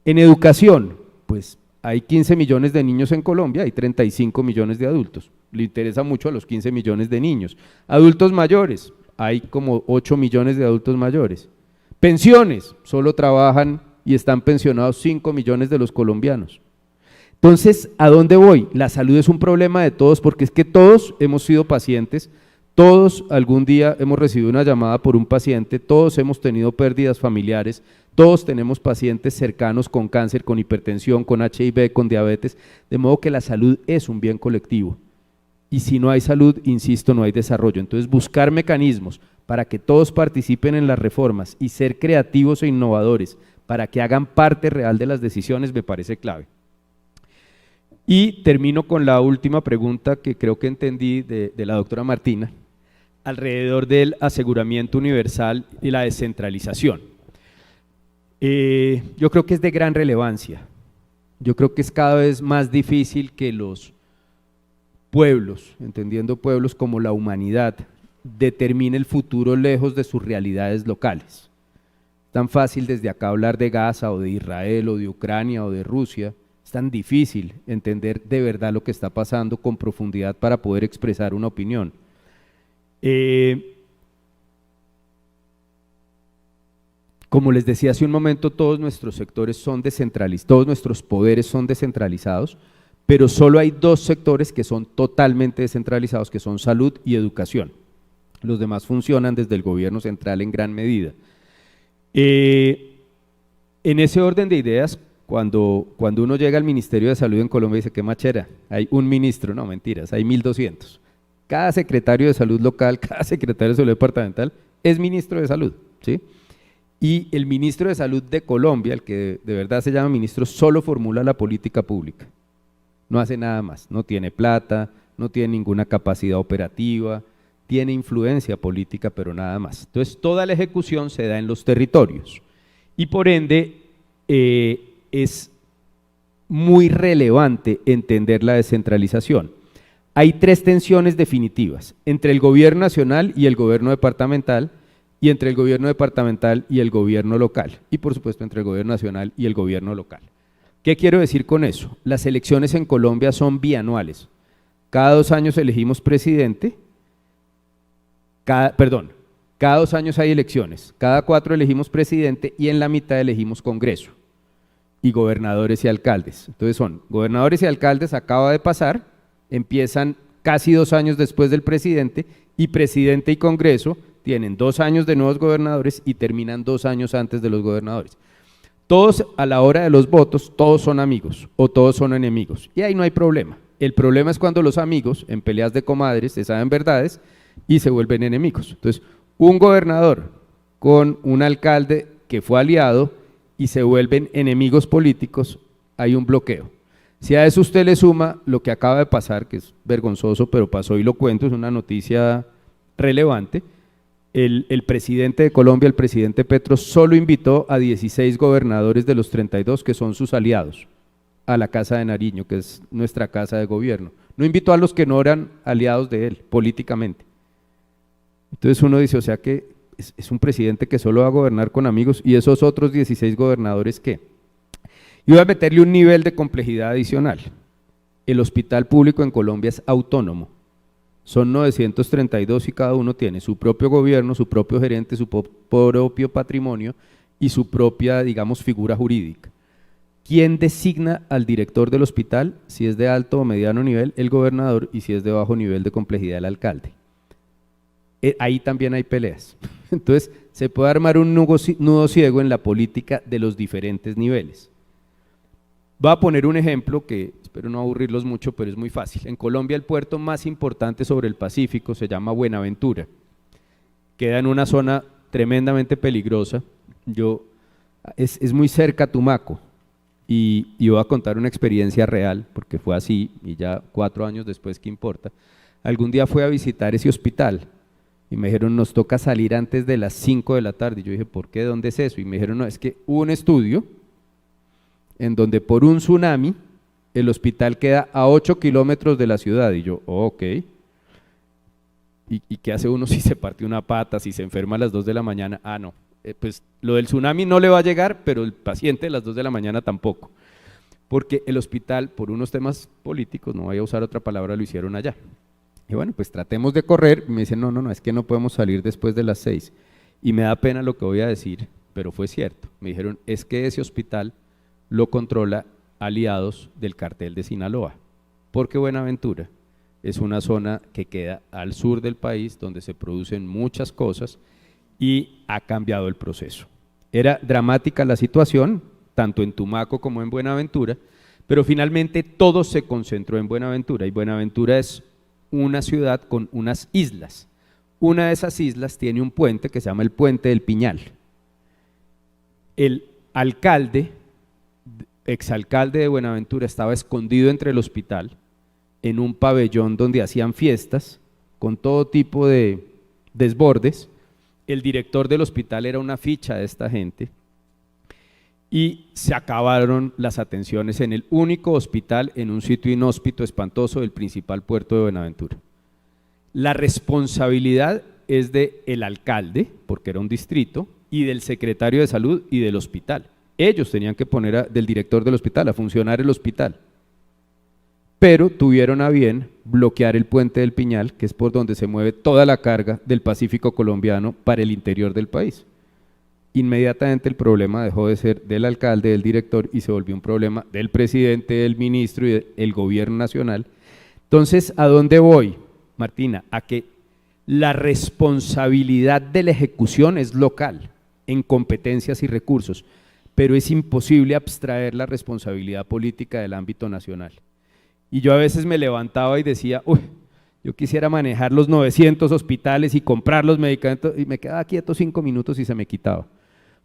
En educación, pues hay 15 millones de niños en Colombia, hay 35 millones de adultos. Le interesa mucho a los 15 millones de niños. Adultos mayores, hay como 8 millones de adultos mayores. Pensiones, solo trabajan y están pensionados 5 millones de los colombianos. Entonces, ¿a dónde voy? La salud es un problema de todos porque es que todos hemos sido pacientes, todos algún día hemos recibido una llamada por un paciente, todos hemos tenido pérdidas familiares, Todos tenemos pacientes cercanos con cáncer, con hipertensión, con HIV, con diabetes, de modo que la salud es un bien colectivo. Y si no hay salud, insisto, no hay desarrollo. Entonces, buscar mecanismos para que todos participen en las reformas y ser creativos e innovadores para que hagan parte real de las decisiones me parece clave. Y termino con la última pregunta que creo que entendí de la doctora Martina, alrededor del aseguramiento universal y la descentralización. Yo creo que es de gran relevancia. Yo creo que es cada vez más difícil que los pueblos, entendiendo pueblos como la humanidad, determine el futuro lejos de sus realidades locales. Es tan fácil desde acá hablar de Gaza o de Israel o de Ucrania o de Rusia, es tan difícil entender de verdad lo que está pasando con profundidad para poder expresar una opinión. Como les decía hace un momento, todos nuestros sectores son descentralizados, todos nuestros poderes son descentralizados, pero solo hay dos sectores que son totalmente descentralizados, que son salud y educación. Los demás funcionan desde el gobierno central en gran medida. En ese orden de ideas, cuando uno llega al Ministerio de Salud en Colombia y dice, ¿qué machera? Hay un ministro, no mentiras, hay 1200. Cada secretario de salud local, cada secretario de salud departamental es ministro de salud, ¿sí? Y el ministro de Salud de Colombia, el que de verdad se llama ministro, solo formula la política pública, no hace nada más, no tiene plata, no tiene ninguna capacidad operativa, tiene influencia política, pero nada más. Entonces, toda la ejecución se da en los territorios y por ende es muy relevante entender la descentralización. Hay tres tensiones definitivas entre el gobierno nacional y el gobierno departamental, y entre el gobierno departamental y el gobierno local, y por supuesto entre el gobierno nacional y el gobierno local. ¿Qué quiero decir con eso? Las elecciones en Colombia son bianuales. Cada 2 años elegimos presidente, cada 2 años hay elecciones, cada 4 elegimos presidente y en la mitad elegimos Congreso y gobernadores y alcaldes. Entonces son gobernadores y alcaldes, acaba de pasar, empiezan casi 2 años después del presidente y presidente y Congreso tienen 2 años de nuevos gobernadores y terminan 2 años antes de los gobernadores. Todos a la hora de los votos, todos son amigos o todos son enemigos y ahí no hay problema. El problema es cuando los amigos en peleas de comadres se saben verdades y se vuelven enemigos. Entonces, un gobernador con un alcalde que fue aliado y se vuelven enemigos políticos, hay un bloqueo. Si a eso usted le suma lo que acaba de pasar, que es vergonzoso, pero pasó y lo cuento, es una noticia relevante. El presidente de Colombia, el presidente Petro, solo invitó a 16 gobernadores de los 32 que son sus aliados a la Casa de Nariño, que es nuestra casa de gobierno. No invitó a los que no eran aliados de él políticamente. Entonces uno dice, o sea que es un presidente que solo va a gobernar con amigos y esos otros 16 gobernadores, ¿qué? Y voy a meterle un nivel de complejidad adicional. El hospital público en Colombia es autónomo. Son 932 y cada uno tiene su propio gobierno, su propio gerente, su propio patrimonio y su propia, digamos, figura jurídica. ¿Quién designa al director del hospital? Si es de alto o mediano nivel, el gobernador, y si es de bajo nivel de complejidad, el alcalde. Ahí también hay peleas. Entonces, se puede armar un nudo ciego en la política de los diferentes niveles. Voy a poner un ejemplo que espero no aburrirlos mucho, pero es muy fácil. En Colombia el puerto más importante sobre el Pacífico se llama Buenaventura. Queda en una zona tremendamente peligrosa. Es muy cerca a Tumaco y voy a contar una experiencia real, porque fue así y ya 4 años después, ¿qué importa? Algún día fui a visitar ese hospital y me dijeron, nos toca salir antes de las 5 de la tarde. Y yo dije, ¿por qué? ¿Dónde es eso? Y me dijeron, no, es que hubo un estudio en donde por un tsunami el hospital queda a 8 kilómetros de la ciudad. Y yo, ok. ¿Y qué hace uno si se parte una pata, si se enferma a las 2 de la mañana? Ah, no, pues lo del tsunami no le va a llegar, pero el paciente a las 2 de la mañana tampoco. Porque el hospital, por unos temas políticos, no voy a usar otra palabra, lo hicieron allá. Y bueno, pues tratemos de correr. Y me dicen, no, es que no podemos salir después de las 6. Y me da pena lo que voy a decir, pero fue cierto. Me dijeron, es que ese hospital lo controla aliados del cartel de Sinaloa, porque Buenaventura es una zona que queda al sur del país donde se producen muchas cosas y ha cambiado el proceso. Era dramática la situación, tanto en Tumaco como en Buenaventura, pero finalmente todo se concentró en Buenaventura, y Buenaventura es una ciudad con unas islas. Una de esas islas tiene un puente que se llama el Puente del Piñal. El alcalde, exalcalde de Buenaventura, estaba escondido entre el hospital, en un pabellón donde hacían fiestas, con todo tipo de desbordes. El director del hospital era una ficha de esta gente, y se acabaron las atenciones en el único hospital en un sitio inhóspito, espantoso, del principal puerto de Buenaventura. La responsabilidad es del alcalde, porque era un distrito, y del secretario de salud y del hospital. Ellos tenían que poner del director del hospital a funcionar el hospital, pero tuvieron a bien bloquear el Puente del Piñal, que es por donde se mueve toda la carga del Pacífico colombiano para el interior del país. Inmediatamente el problema dejó de ser del alcalde, del director, y se volvió un problema del presidente, del ministro y del gobierno nacional. Entonces, ¿a dónde voy, Martina? A que la responsabilidad de la ejecución es local, en competencias y recursos, pero es imposible abstraer la responsabilidad política del ámbito nacional. Y yo a veces me levantaba y decía, uy, yo quisiera manejar los 900 hospitales y comprar los medicamentos, y me quedaba quieto 5 minutos y se me quitaba,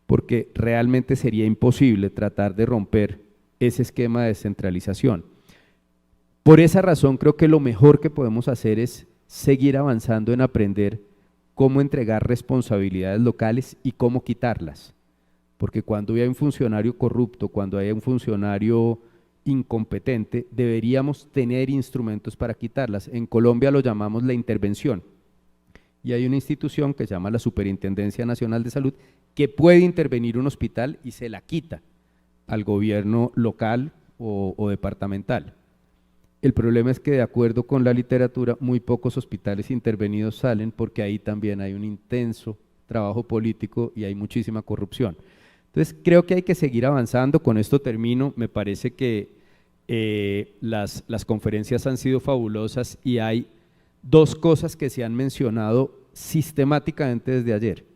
porque realmente sería imposible tratar de romper ese esquema de descentralización. Por esa razón creo que lo mejor que podemos hacer es seguir avanzando en aprender cómo entregar responsabilidades locales y cómo quitarlas, porque cuando hay un funcionario corrupto, cuando hay un funcionario incompetente, deberíamos tener instrumentos para quitarlas. En Colombia lo llamamos la intervención, y hay una institución que se llama la Superintendencia Nacional de Salud, que puede intervenir un hospital y se la quita al gobierno local o departamental. El problema es que, de acuerdo con la literatura, muy pocos hospitales intervenidos salen, porque ahí también hay un intenso trabajo político y hay muchísima corrupción. Entonces creo que hay que seguir avanzando. Con esto termino. Me parece que las conferencias han sido fabulosas, y hay dos cosas que se han mencionado sistemáticamente desde ayer: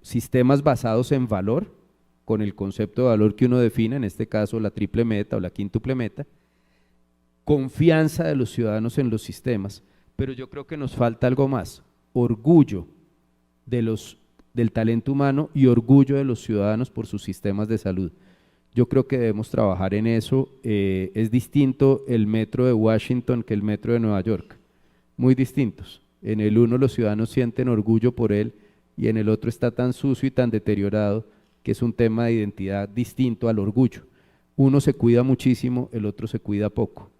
sistemas basados en valor, con el concepto de valor que uno define, en este caso la triple meta o la quíntuple meta, confianza de los ciudadanos en los sistemas, pero yo creo que nos falta algo más: orgullo del talento humano y orgullo de los ciudadanos por sus sistemas de salud. Yo creo que debemos trabajar en eso. Es distinto el metro de Washington que el metro de Nueva York, muy distintos. En el uno los ciudadanos sienten orgullo por él, y en el otro está tan sucio y tan deteriorado que es un tema de identidad distinto al orgullo. Uno se cuida muchísimo, el otro se cuida poco.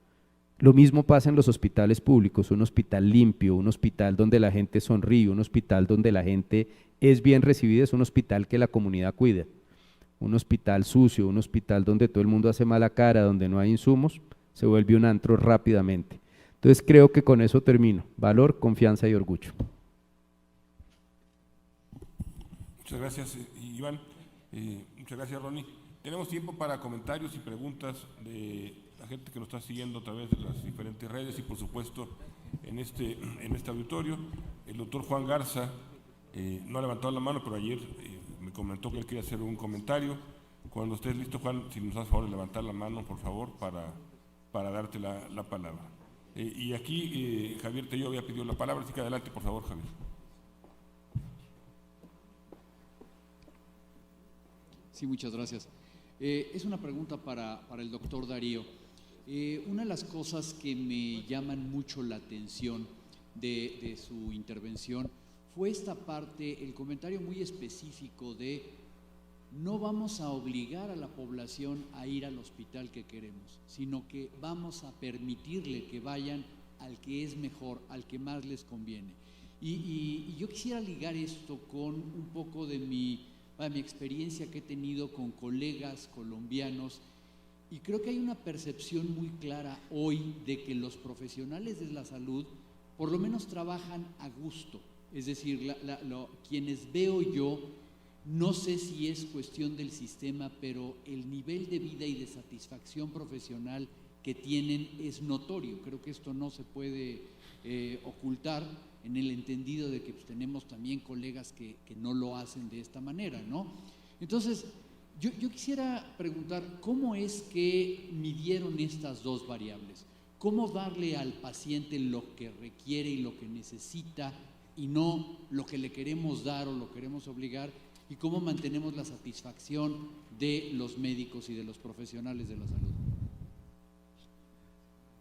Lo mismo pasa en los hospitales públicos: un hospital limpio, un hospital donde la gente sonríe, un hospital donde la gente es bien recibida, es un hospital que la comunidad cuida. Un hospital sucio, un hospital donde todo el mundo hace mala cara, donde no hay insumos, se vuelve un antro rápidamente. Entonces creo que con eso termino: valor, confianza y orgullo. Muchas gracias, Iván. Muchas gracias, Ronnie. Tenemos tiempo para comentarios y preguntas de la gente que nos está siguiendo a través de las diferentes redes y, por supuesto, en este auditorio. El doctor Juan Garza no ha levantado la mano, pero ayer me comentó que él quería hacer un comentario. Cuando estés listo, Juan, si nos haces favor de levantar la mano, por favor, para darte la palabra. Y aquí Javier Tello había pedido la palabra, así que adelante, por favor, Javier. Sí, muchas gracias. Es una pregunta para el doctor Darío. Una de las cosas que me llaman mucho la atención de su intervención fue esta parte, el comentario muy específico de: no vamos a obligar a la población a ir al hospital que queremos, sino que vamos a permitirle que vayan al que es mejor, al que más les conviene. Y yo quisiera ligar esto con un poco de mi experiencia que he tenido con colegas colombianos, y creo que hay una percepción muy clara hoy de que los profesionales de la salud por lo menos trabajan a gusto. Es decir, quienes veo yo, no sé si es cuestión del sistema, pero el nivel de vida y de satisfacción profesional que tienen es notorio. Creo que esto no se puede ocultar, en el entendido de que pues, tenemos también colegas que no lo hacen de esta manera, ¿no? Entonces, yo quisiera preguntar, ¿cómo es que midieron estas dos variables? ¿Cómo darle al paciente lo que requiere y lo que necesita y no lo que le queremos dar o lo queremos obligar? ¿Y cómo mantenemos la satisfacción de los médicos y de los profesionales de la salud?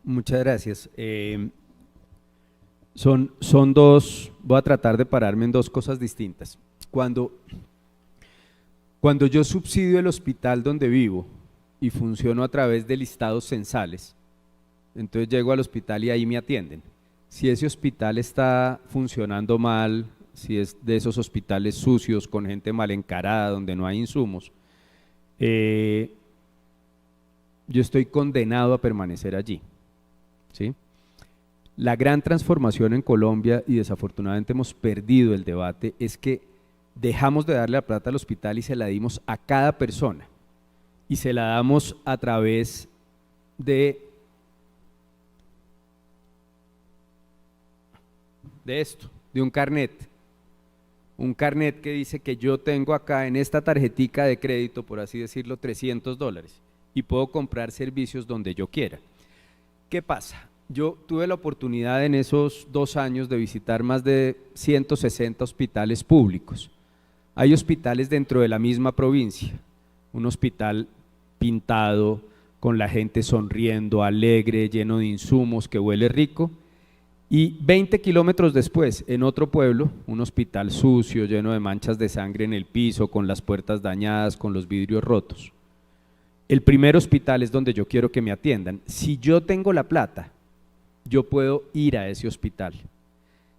Muchas gracias. Son dos, voy a tratar de pararme en dos cosas distintas. Cuando yo subsidio el hospital donde vivo y funciono a través de listados censales, entonces llego al hospital y ahí me atienden. Si ese hospital está funcionando mal, si es de esos hospitales sucios, con gente mal encarada, donde no hay insumos, yo estoy condenado a permanecer allí, ¿sí? La gran transformación en Colombia, y desafortunadamente hemos perdido el debate, es que dejamos de darle la plata al hospital y se la dimos a cada persona, y se la damos a través de esto, de un carnet que dice que yo tengo acá en esta tarjetica de crédito, por así decirlo, $300 y puedo comprar servicios donde yo quiera. ¿Qué pasa? Yo tuve la oportunidad en esos 2 años de visitar más de 160 hospitales públicos. Hay hospitales dentro de la misma provincia, un hospital pintado, con la gente sonriendo, alegre, lleno de insumos, que huele rico, y 20 kilómetros después, en otro pueblo, un hospital sucio, lleno de manchas de sangre en el piso, con las puertas dañadas, con los vidrios rotos. El primer hospital es donde yo quiero que me atiendan. Si yo tengo la plata, yo puedo ir a ese hospital.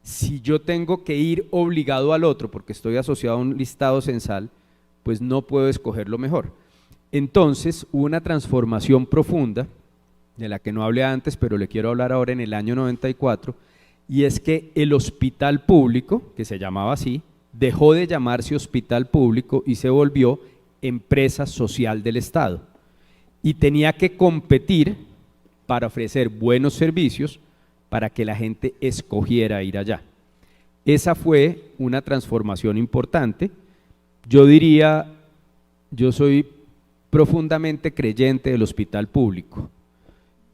Si yo tengo que ir obligado al otro, porque estoy asociado a un listado censal, pues no puedo escoger lo mejor. Entonces, hubo una transformación profunda, de la que no hablé antes, pero le quiero hablar ahora, en el año 94, y es que el hospital público, que se llamaba así, dejó de llamarse hospital público y se volvió empresa social del Estado, y tenía que competir para ofrecer buenos servicios para que la gente escogiera ir allá. Esa fue una transformación importante. Yo diría, yo soy profundamente creyente del hospital público.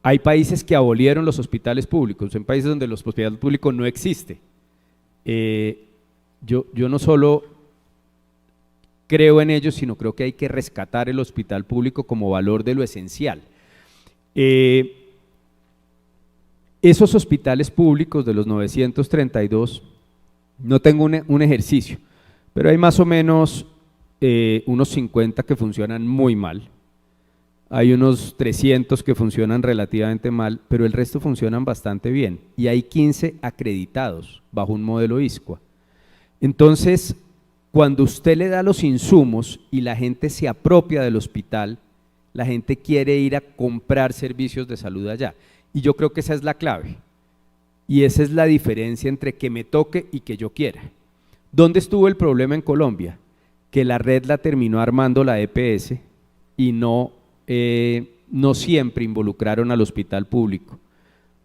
Hay países que abolieron los hospitales públicos, en países donde los hospitales públicos no existe. Yo no solo creo en ellos, sino creo que hay que rescatar el hospital público como valor de lo esencial. Esos hospitales públicos de los 932, no tengo un ejercicio, pero hay más o menos unos 50 que funcionan muy mal. Hay unos 300 que funcionan relativamente mal, pero el resto funcionan bastante bien, y hay 15 acreditados bajo un modelo ISCUA. Entonces, cuando usted le da los insumos y la gente se apropia del hospital, la gente quiere ir a comprar servicios de salud allá, y yo creo que esa es la clave, y esa es la diferencia entre que me toque y que yo quiera. ¿Dónde estuvo el problema en Colombia? Que la red la terminó armando la EPS y no siempre involucraron al hospital público,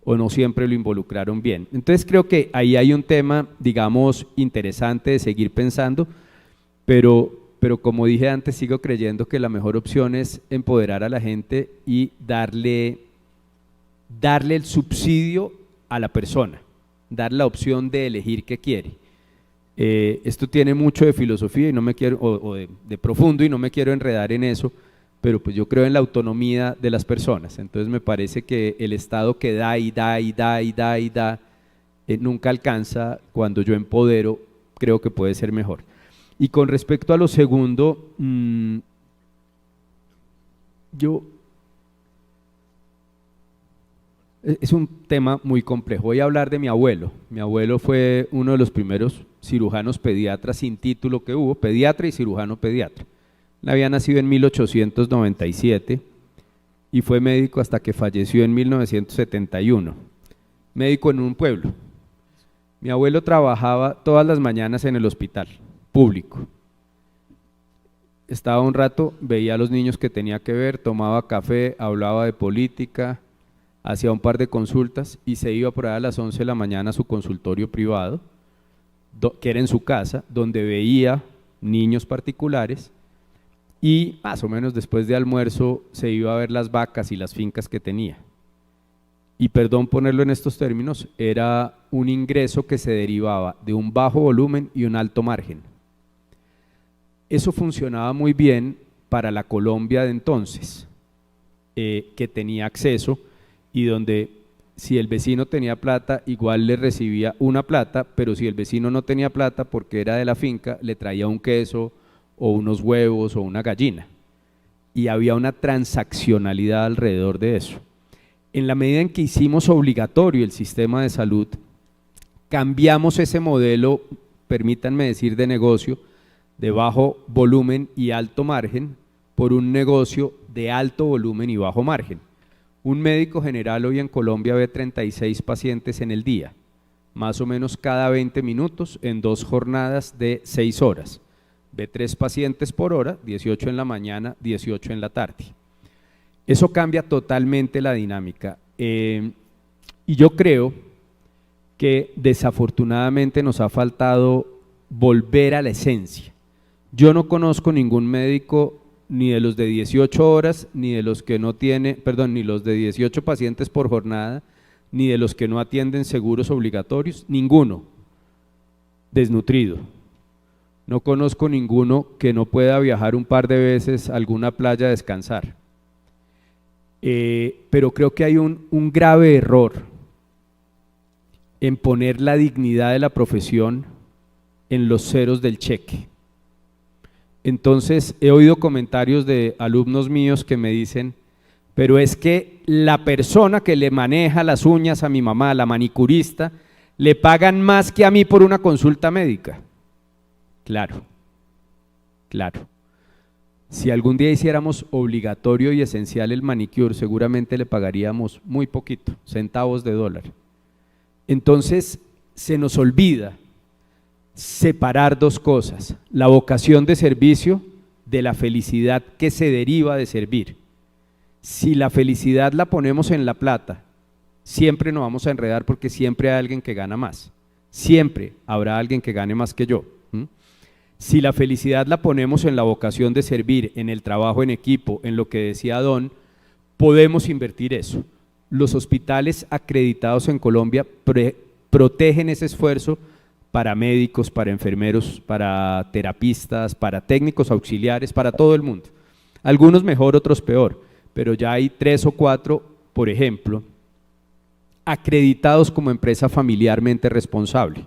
o no siempre lo involucraron bien. Entonces creo que ahí hay un tema, digamos, interesante de seguir pensando, pero como dije antes, sigo creyendo que la mejor opción es empoderar a la gente y darle el subsidio a la persona, dar la opción de elegir qué quiere. Esto tiene mucho de filosofía y no me quiero, o de profundo, y no me quiero enredar en eso, pero pues yo creo en la autonomía de las personas. Entonces me parece que el Estado que da y da y da y da y da nunca alcanza. Cuando yo empodero, creo que puede ser mejor. Y con respecto a lo segundo, es un tema muy complejo. Voy a hablar de mi abuelo. Mi abuelo fue uno de los primeros cirujanos pediatras sin título que hubo, pediatra y cirujano pediatra. Él había nacido en 1897 y fue médico hasta que falleció en 1971, médico en un pueblo. Mi abuelo trabajaba todas las mañanas en el hospital público. Estaba un rato, veía a los niños que tenía que ver, tomaba café, hablaba de política, hacía un par de consultas y se iba por ahí a las 11 de la mañana a su consultorio privado, que era en su casa, donde veía niños particulares y más o menos después de almuerzo se iba a ver las vacas y las fincas que tenía. Y perdón ponerlo en estos términos, era un ingreso que se derivaba de un bajo volumen y un alto margen. Eso funcionaba muy bien para la Colombia de entonces, que tenía acceso y donde si el vecino tenía plata, igual le recibía una plata, pero si el vecino no tenía plata porque era de la finca, le traía un queso o unos huevos o una gallina. Y había una transaccionalidad alrededor de eso. En la medida en que hicimos obligatorio el sistema de salud, cambiamos ese modelo, permítanme decir, de negocio, de bajo volumen y alto margen, por un negocio de alto volumen y bajo margen. Un médico general hoy en Colombia ve 36 pacientes en el día, más o menos cada 20 minutos en 2 jornadas de 6 horas. Ve 3 pacientes por hora, 18 en la mañana, 18 en la tarde. Eso cambia totalmente la dinámica. Y yo creo que desafortunadamente nos ha faltado volver a la esencia. Yo no conozco ningún médico ni de los de 18 horas, ni de los que no tiene, perdón, ni los de 18 pacientes por jornada, ni de los que no atienden seguros obligatorios, ninguno desnutrido. No conozco ninguno que no pueda viajar un par de veces a alguna playa a descansar. Pero creo que hay un grave error en poner la dignidad de la profesión en los ceros del cheque. Entonces he oído comentarios de alumnos míos que me dicen, pero es que la persona que le maneja las uñas a mi mamá, la manicurista, le pagan más que a mí por una consulta médica. Claro, claro. Si algún día hiciéramos obligatorio y esencial el manicure, seguramente le pagaríamos muy poquito, centavos de dólar. Entonces se nos olvida separar 2 cosas, la vocación de servicio de la felicidad que se deriva de servir. Si la felicidad la ponemos en la plata, siempre nos vamos a enredar porque siempre hay alguien que gana más, siempre habrá alguien que gane más que yo. Si la felicidad la ponemos en la vocación de servir, en el trabajo en equipo, en lo que decía Don, podemos invertir eso. Los hospitales acreditados en Colombia protegen ese esfuerzo para médicos, para enfermeros, para terapistas, para técnicos auxiliares, para todo el mundo. Algunos mejor, otros peor, pero ya hay 3 o 4, por ejemplo, acreditados como empresa familiarmente responsable.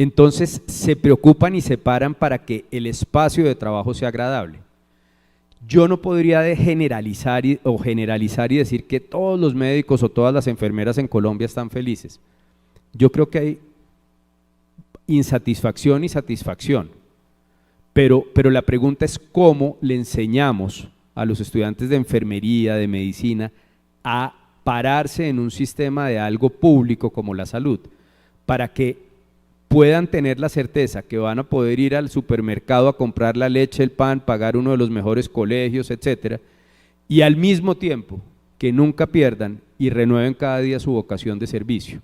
Entonces se preocupan y se paran para que el espacio de trabajo sea agradable. Yo no podría generalizar y decir que todos los médicos o todas las enfermeras en Colombia están felices. Yo creo que hay insatisfacción y satisfacción, pero la pregunta es cómo le enseñamos a los estudiantes de enfermería, de medicina, a pararse en un sistema de algo público como la salud, para que puedan tener la certeza que van a poder ir al supermercado a comprar la leche, el pan, pagar uno de los mejores colegios, etcétera, y al mismo tiempo que nunca pierdan y renueven cada día su vocación de servicio.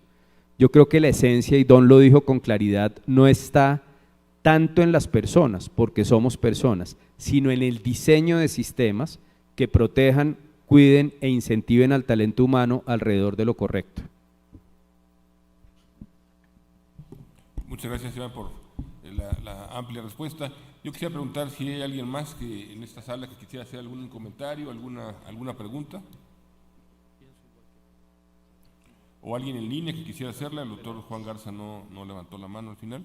Yo creo que la esencia, y Don lo dijo con claridad, no está tanto en las personas, porque somos personas, sino en el diseño de sistemas que protejan, cuiden e incentiven al talento humano alrededor de lo correcto. Muchas gracias, Iván, por la amplia respuesta. Yo quisiera preguntar si hay alguien más que en esta sala que quisiera hacer algún comentario, alguna pregunta. O alguien en línea que quisiera hacerla. El doctor Juan Garza no levantó la mano al final.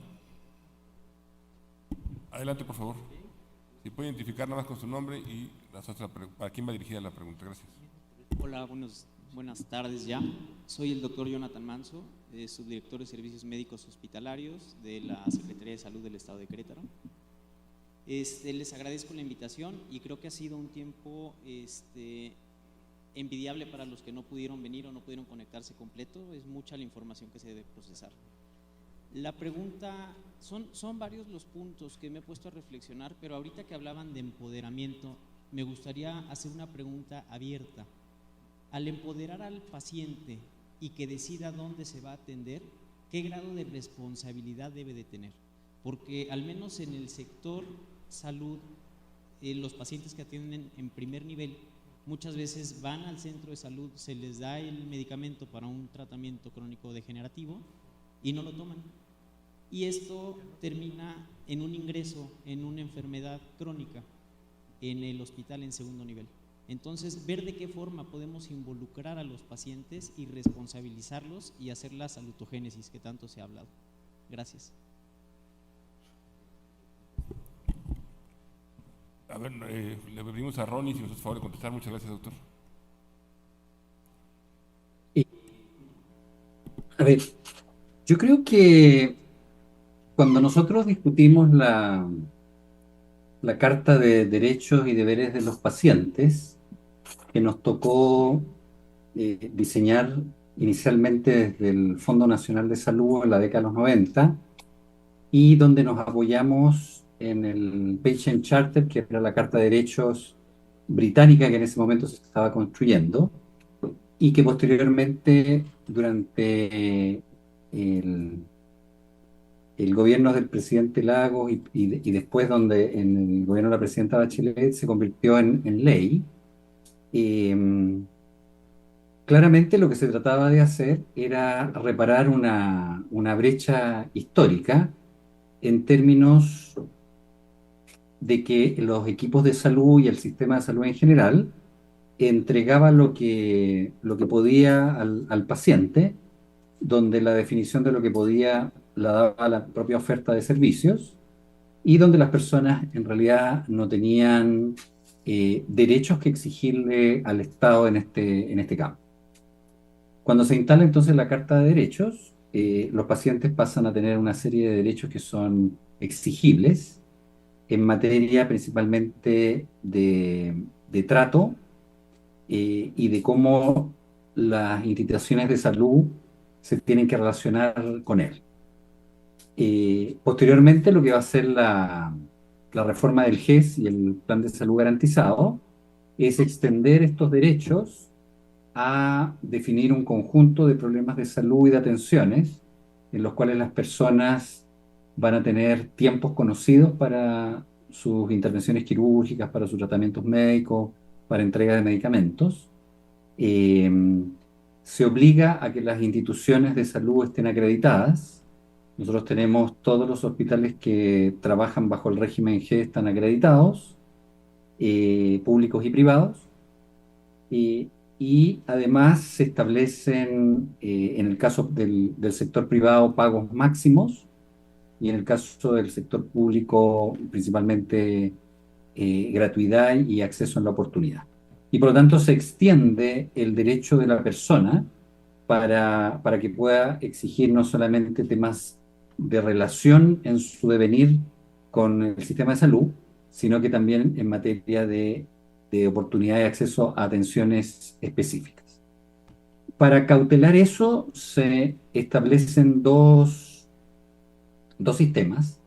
Adelante, por favor. Si puede identificar nada más con su nombre y para quién va dirigida la pregunta. Gracias. Hola, buenas tardes ya. Soy el doctor Jonathan Manso, subdirector de Servicios Médicos Hospitalarios de la Secretaría de Salud del Estado de Querétaro. Les agradezco la invitación y creo que ha sido un tiempo envidiable para los que no pudieron venir o no pudieron conectarse completo. Es mucha la información que se debe procesar. La pregunta, son varios los puntos que me he puesto a reflexionar, pero ahorita que hablaban de empoderamiento, me gustaría hacer una pregunta abierta. Al empoderar al paciente y que decida dónde se va a atender, ¿qué grado de responsabilidad debe de tener? Porque al menos en el sector salud los pacientes que atienden en primer nivel muchas veces van al centro de salud, se les da el medicamento para un tratamiento crónico degenerativo y no lo toman. Y esto termina en un ingreso en una enfermedad crónica en el hospital en segundo nivel. Entonces, ver de qué forma podemos involucrar a los pacientes y responsabilizarlos y hacer la salutogénesis que tanto se ha hablado. Gracias. A ver, le pedimos a Ronnie si nos hace favor de contestar. Muchas gracias, doctor. A ver, yo creo que cuando nosotros discutimos la Carta de Derechos y Deberes de los Pacientes, que nos tocó diseñar inicialmente desde el Fondo Nacional de Salud en la década de los 90, y donde nos apoyamos en el Patient Charter, que era la Carta de Derechos británica que en ese momento se estaba construyendo, y que posteriormente, durante el gobierno del presidente Lagos y después donde en el gobierno de la presidenta Bachelet se convirtió en ley. Claramente lo que se trataba de hacer era reparar una brecha histórica en términos de que los equipos de salud y el sistema de salud en general entregaba lo que podía al paciente, donde la definición de lo que podía la daba la propia oferta de servicios, y donde las personas en realidad no tenían derechos que exigirle al Estado en este campo. Cuando se instala entonces la Carta de Derechos, los pacientes pasan a tener una serie de derechos que son exigibles en materia principalmente de trato y de cómo las instituciones de salud se tienen que relacionar con él. Posteriormente, lo que va a ser la reforma del GES y el Plan de Salud Garantizado es extender estos derechos a definir un conjunto de problemas de salud y de atenciones en los cuales las personas van a tener tiempos conocidos para sus intervenciones quirúrgicas, para sus tratamientos médicos, para entrega de medicamentos. Se obliga a que las instituciones de salud estén acreditadas. Nosotros tenemos todos los hospitales que trabajan bajo el régimen G están acreditados, públicos y privados. Y además se establecen, en el caso del sector privado, pagos máximos, y en el caso del sector público, principalmente gratuidad y acceso en la oportunidad. Y por lo tanto se extiende el derecho de la persona para que pueda exigir no solamente temas de relación en su devenir con el sistema de salud, sino que también en materia de oportunidad de acceso a atenciones específicas. Para cautelar eso, se establecen dos sistemas.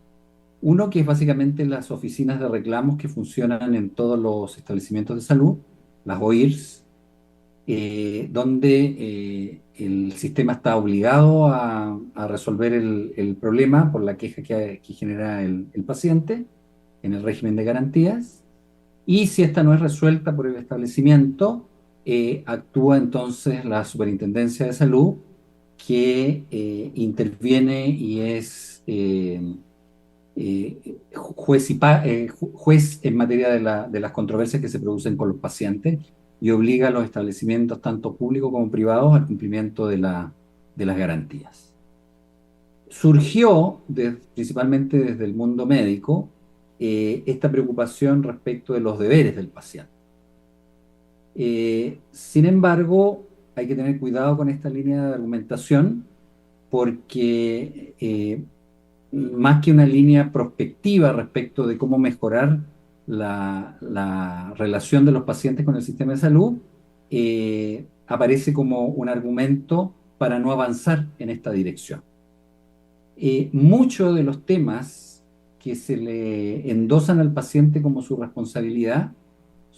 Uno que es básicamente las oficinas de reclamos que funcionan en todos los establecimientos de salud, las OIRS, donde el sistema está obligado a resolver el problema por la queja que genera el paciente en el régimen de garantías, y si esta no es resuelta por el establecimiento, actúa entonces la Superintendencia de Salud, que interviene y es juez en materia de las controversias que se producen con los pacientes, y obliga a los establecimientos, tanto públicos como privados, al cumplimiento de las garantías. Surgió, principalmente desde el mundo médico, esta preocupación respecto de los deberes del paciente. Sin embargo, hay que tener cuidado con esta línea de argumentación, porque más que una línea prospectiva respecto de cómo mejorar la relación de los pacientes con el sistema de salud, aparece como un argumento para no avanzar en esta dirección. Muchos de los temas que se le endosan al paciente como su responsabilidad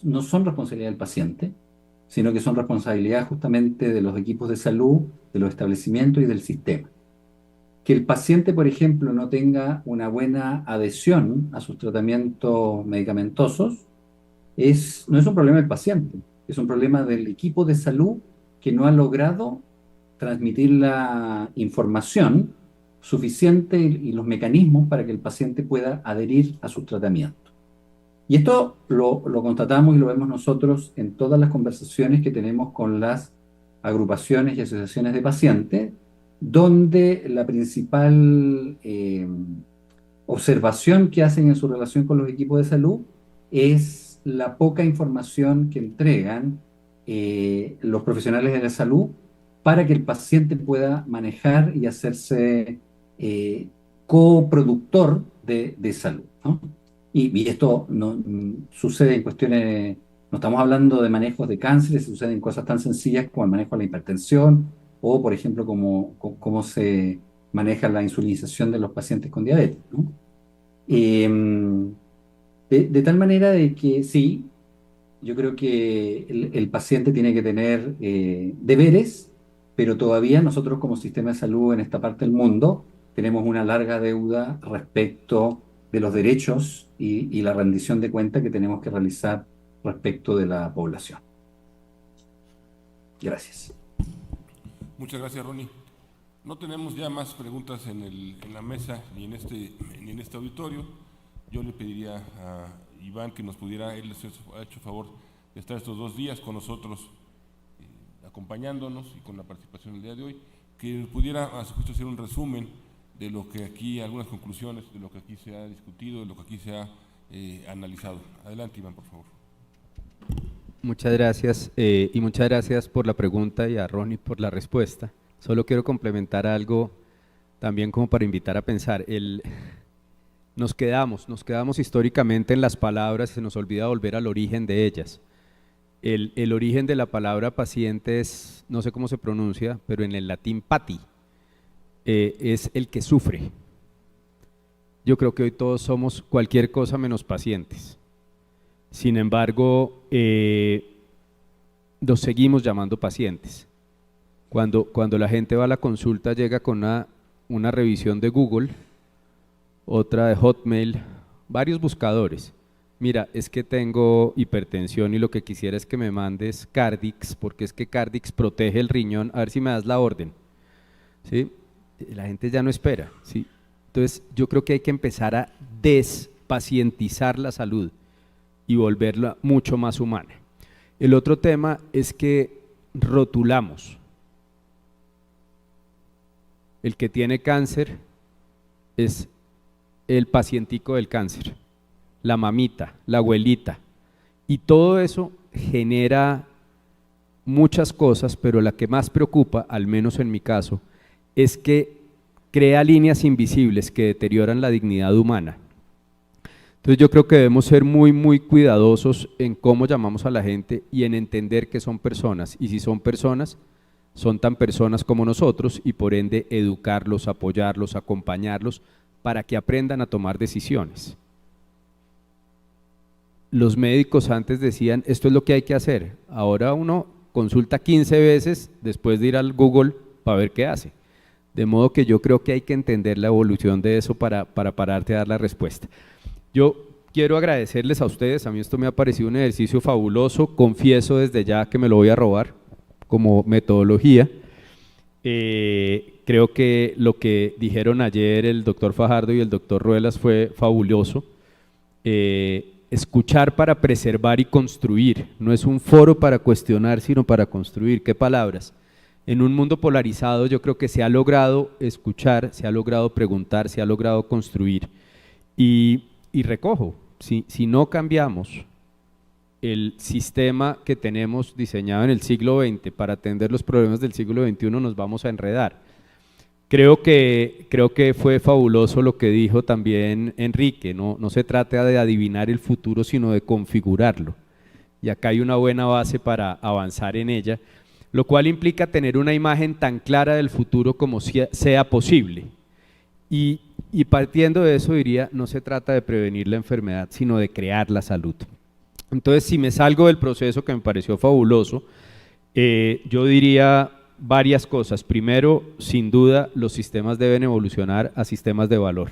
no son responsabilidad del paciente, sino que son responsabilidad justamente de los equipos de salud, de los establecimientos y del sistema. que el paciente, por ejemplo, no tenga una buena adhesión a sus tratamientos medicamentosos, no es un problema del paciente, es un problema del equipo de salud que no ha logrado transmitir la información suficiente y los mecanismos para que el paciente pueda adherir a sus tratamientos. Y esto lo constatamos y lo vemos nosotros en todas las conversaciones que tenemos con las agrupaciones y asociaciones de pacientes, donde la principal observación que hacen en su relación con los equipos de salud es la poca información que entregan los profesionales de la salud para que el paciente pueda manejar y hacerse coproductor de salud, ¿no? Y esto no sucede en cuestiones, no estamos hablando de manejos de cánceres, suceden cosas tan sencillas como el manejo de la hipertensión o, por ejemplo, cómo se maneja la insulinización de los pacientes con diabetes, ¿no? De tal manera de que sí, yo creo que el paciente tiene que tener deberes, pero todavía nosotros como sistema de salud en esta parte del mundo tenemos una larga deuda respecto de los derechos y la rendición de cuentas que tenemos que realizar respecto de la población. Gracias. Muchas gracias, Ronnie. No tenemos ya más preguntas en la mesa ni en este auditorio. Yo le pediría a Iván que nos pudiera, él ha hecho favor de estar estos 2 días con nosotros, acompañándonos y con la participación del día de hoy, que pudiera a su juicio hacer un resumen de lo que aquí, algunas conclusiones de lo que aquí se ha discutido, de lo que aquí se ha analizado. Adelante, Iván, por favor. Muchas gracias y muchas gracias por la pregunta y a Ronnie por la respuesta. Solo quiero complementar algo también como para invitar a pensar. Nos quedamos históricamente en las palabras y se nos olvida volver al origen de ellas. El origen de la palabra paciente es, no sé cómo se pronuncia, pero en el latín pati, es el que sufre. Yo creo que hoy todos somos cualquier cosa menos pacientes. Sin embargo, los seguimos llamando pacientes. Cuando la gente va a la consulta llega con una revisión de Google, otra de Hotmail, varios buscadores. Mira, es que tengo hipertensión y lo que quisiera es que me mandes Cardix, porque es que Cardix protege el riñón, a ver si me das la orden. ¿Sí? La gente ya no espera, ¿sí? Entonces yo creo que hay que empezar a despacientizar la salud y volverla mucho más humana. El otro tema es que rotulamos. El que tiene cáncer es el pacientico del cáncer, la mamita, la abuelita, y todo eso genera muchas cosas, pero la que más preocupa, al menos en mi caso, es que crea líneas invisibles que deterioran la dignidad humana. Entonces yo creo que debemos ser muy, muy cuidadosos en cómo llamamos a la gente y en entender que son personas, y si son personas, son tan personas como nosotros y por ende educarlos, apoyarlos, acompañarlos para que aprendan a tomar decisiones. Los médicos antes decían, esto es lo que hay que hacer, ahora uno consulta 15 veces después de ir al Google para ver qué hace. De modo que yo creo que hay que entender la evolución de eso para pararte a dar la respuesta. Yo quiero agradecerles a ustedes, a mí esto me ha parecido un ejercicio fabuloso, confieso desde ya que me lo voy a robar como metodología. Creo que lo que dijeron ayer el doctor Fajardo y el doctor Ruelas fue fabuloso. Escuchar para preservar y construir, no es un foro para cuestionar, sino para construir. ¿Qué palabras? En un mundo polarizado yo creo que se ha logrado escuchar, se ha logrado preguntar, se ha logrado construir. Y recojo, si no cambiamos el sistema que tenemos diseñado en el siglo XX para atender los problemas del siglo XXI, nos vamos a enredar. Creo que fue fabuloso lo que dijo también Enrique, no se trata de adivinar el futuro, sino de configurarlo. Y acá hay una buena base para avanzar en ella, lo cual implica tener una imagen tan clara del futuro como sea posible. Y partiendo de eso diría, no se trata de prevenir la enfermedad, sino de crear la salud. Entonces, si me salgo del proceso que me pareció fabuloso, yo diría, varias cosas. Primero, sin duda, los sistemas deben evolucionar a sistemas de valor.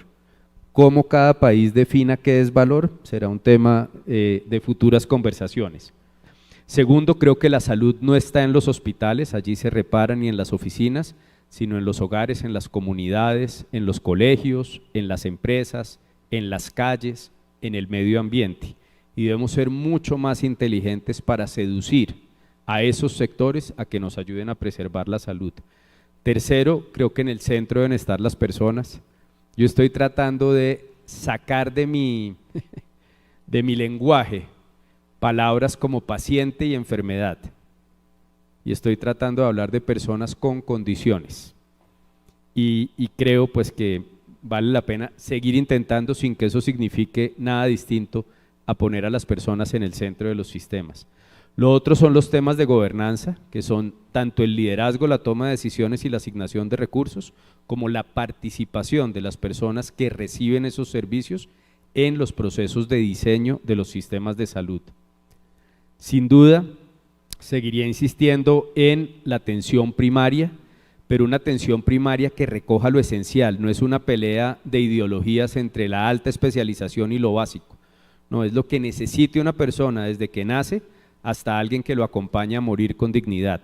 Cómo cada país defina qué es valor será un tema de futuras conversaciones. Segundo, creo que la salud no está en los hospitales, allí se repara, ni en las oficinas, sino en los hogares, en las comunidades, en los colegios, en las empresas, en las calles, en el medio ambiente. Y debemos ser mucho más inteligentes para seducir a esos sectores a que nos ayuden a preservar la salud. Tercero, creo que en el centro deben estar las personas. Yo estoy tratando de sacar de mi lenguaje palabras como paciente y enfermedad. Y estoy tratando de hablar de personas con condiciones. Y creo pues que vale la pena seguir intentando sin que eso signifique nada distinto a poner a las personas en el centro de los sistemas. Lo otro son los temas de gobernanza, que son tanto el liderazgo, la toma de decisiones y la asignación de recursos, como la participación de las personas que reciben esos servicios en los procesos de diseño de los sistemas de salud. Sin duda, seguiría insistiendo en la atención primaria, pero una atención primaria que recoja lo esencial, no es una pelea de ideologías entre la alta especialización y lo básico, no, es lo que necesite una persona desde que nace hasta alguien que lo acompaña a morir con dignidad.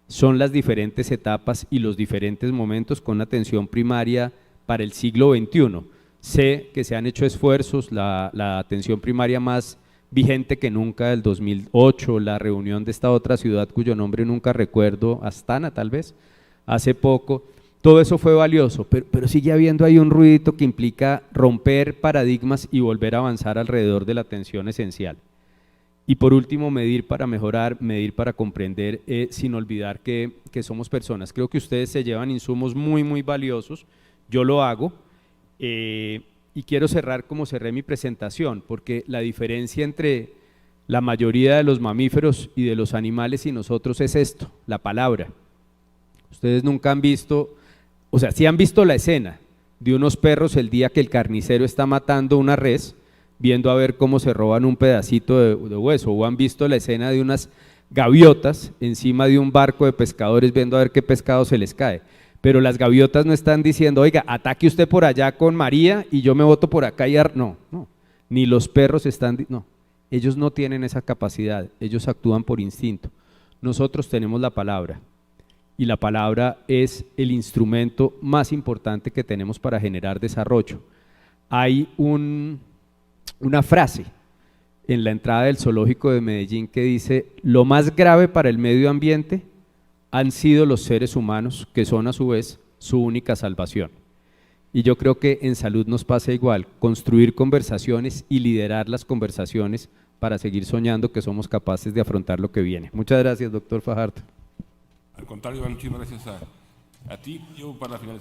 Son las diferentes etapas y los diferentes momentos con atención primaria para el siglo XXI. Sé que se han hecho esfuerzos, la atención primaria más vigente que nunca del 2008, la reunión de esta otra ciudad cuyo nombre nunca recuerdo, Astana tal vez, hace poco, todo eso fue valioso, pero sigue habiendo ahí un ruidito que implica romper paradigmas y volver a avanzar alrededor de la atención esencial. Y por último, medir para mejorar, medir para comprender, sin olvidar que somos personas. Creo que ustedes se llevan insumos muy, muy valiosos, yo lo hago, y quiero cerrar como cerré mi presentación, porque la diferencia entre la mayoría de los mamíferos y de los animales y nosotros es esto, la palabra. Ustedes nunca han visto, o sea, sí han visto la escena de unos perros el día que el carnicero está matando una res, viendo a ver cómo se roban un pedacito de hueso, o han visto la escena de unas gaviotas encima de un barco de pescadores viendo a ver qué pescado se les cae, pero las gaviotas no están diciendo, oiga, ataque usted por allá con María y yo me boto por acá y no, ni los perros están, no, ellos no tienen esa capacidad, ellos actúan por instinto. Nosotros tenemos la palabra y la palabra es el instrumento más importante que tenemos para generar desarrollo. Hay una frase en la entrada del zoológico de Medellín que dice: lo más grave para el medio ambiente han sido los seres humanos, que son a su vez su única salvación. Y yo creo que en salud nos pasa igual, construir conversaciones y liderar las conversaciones para seguir soñando que somos capaces de afrontar lo que viene. Muchas gracias, doctor Fajardo. Al contrario, Iván, muchísimas gracias a ti. Yo para finalizar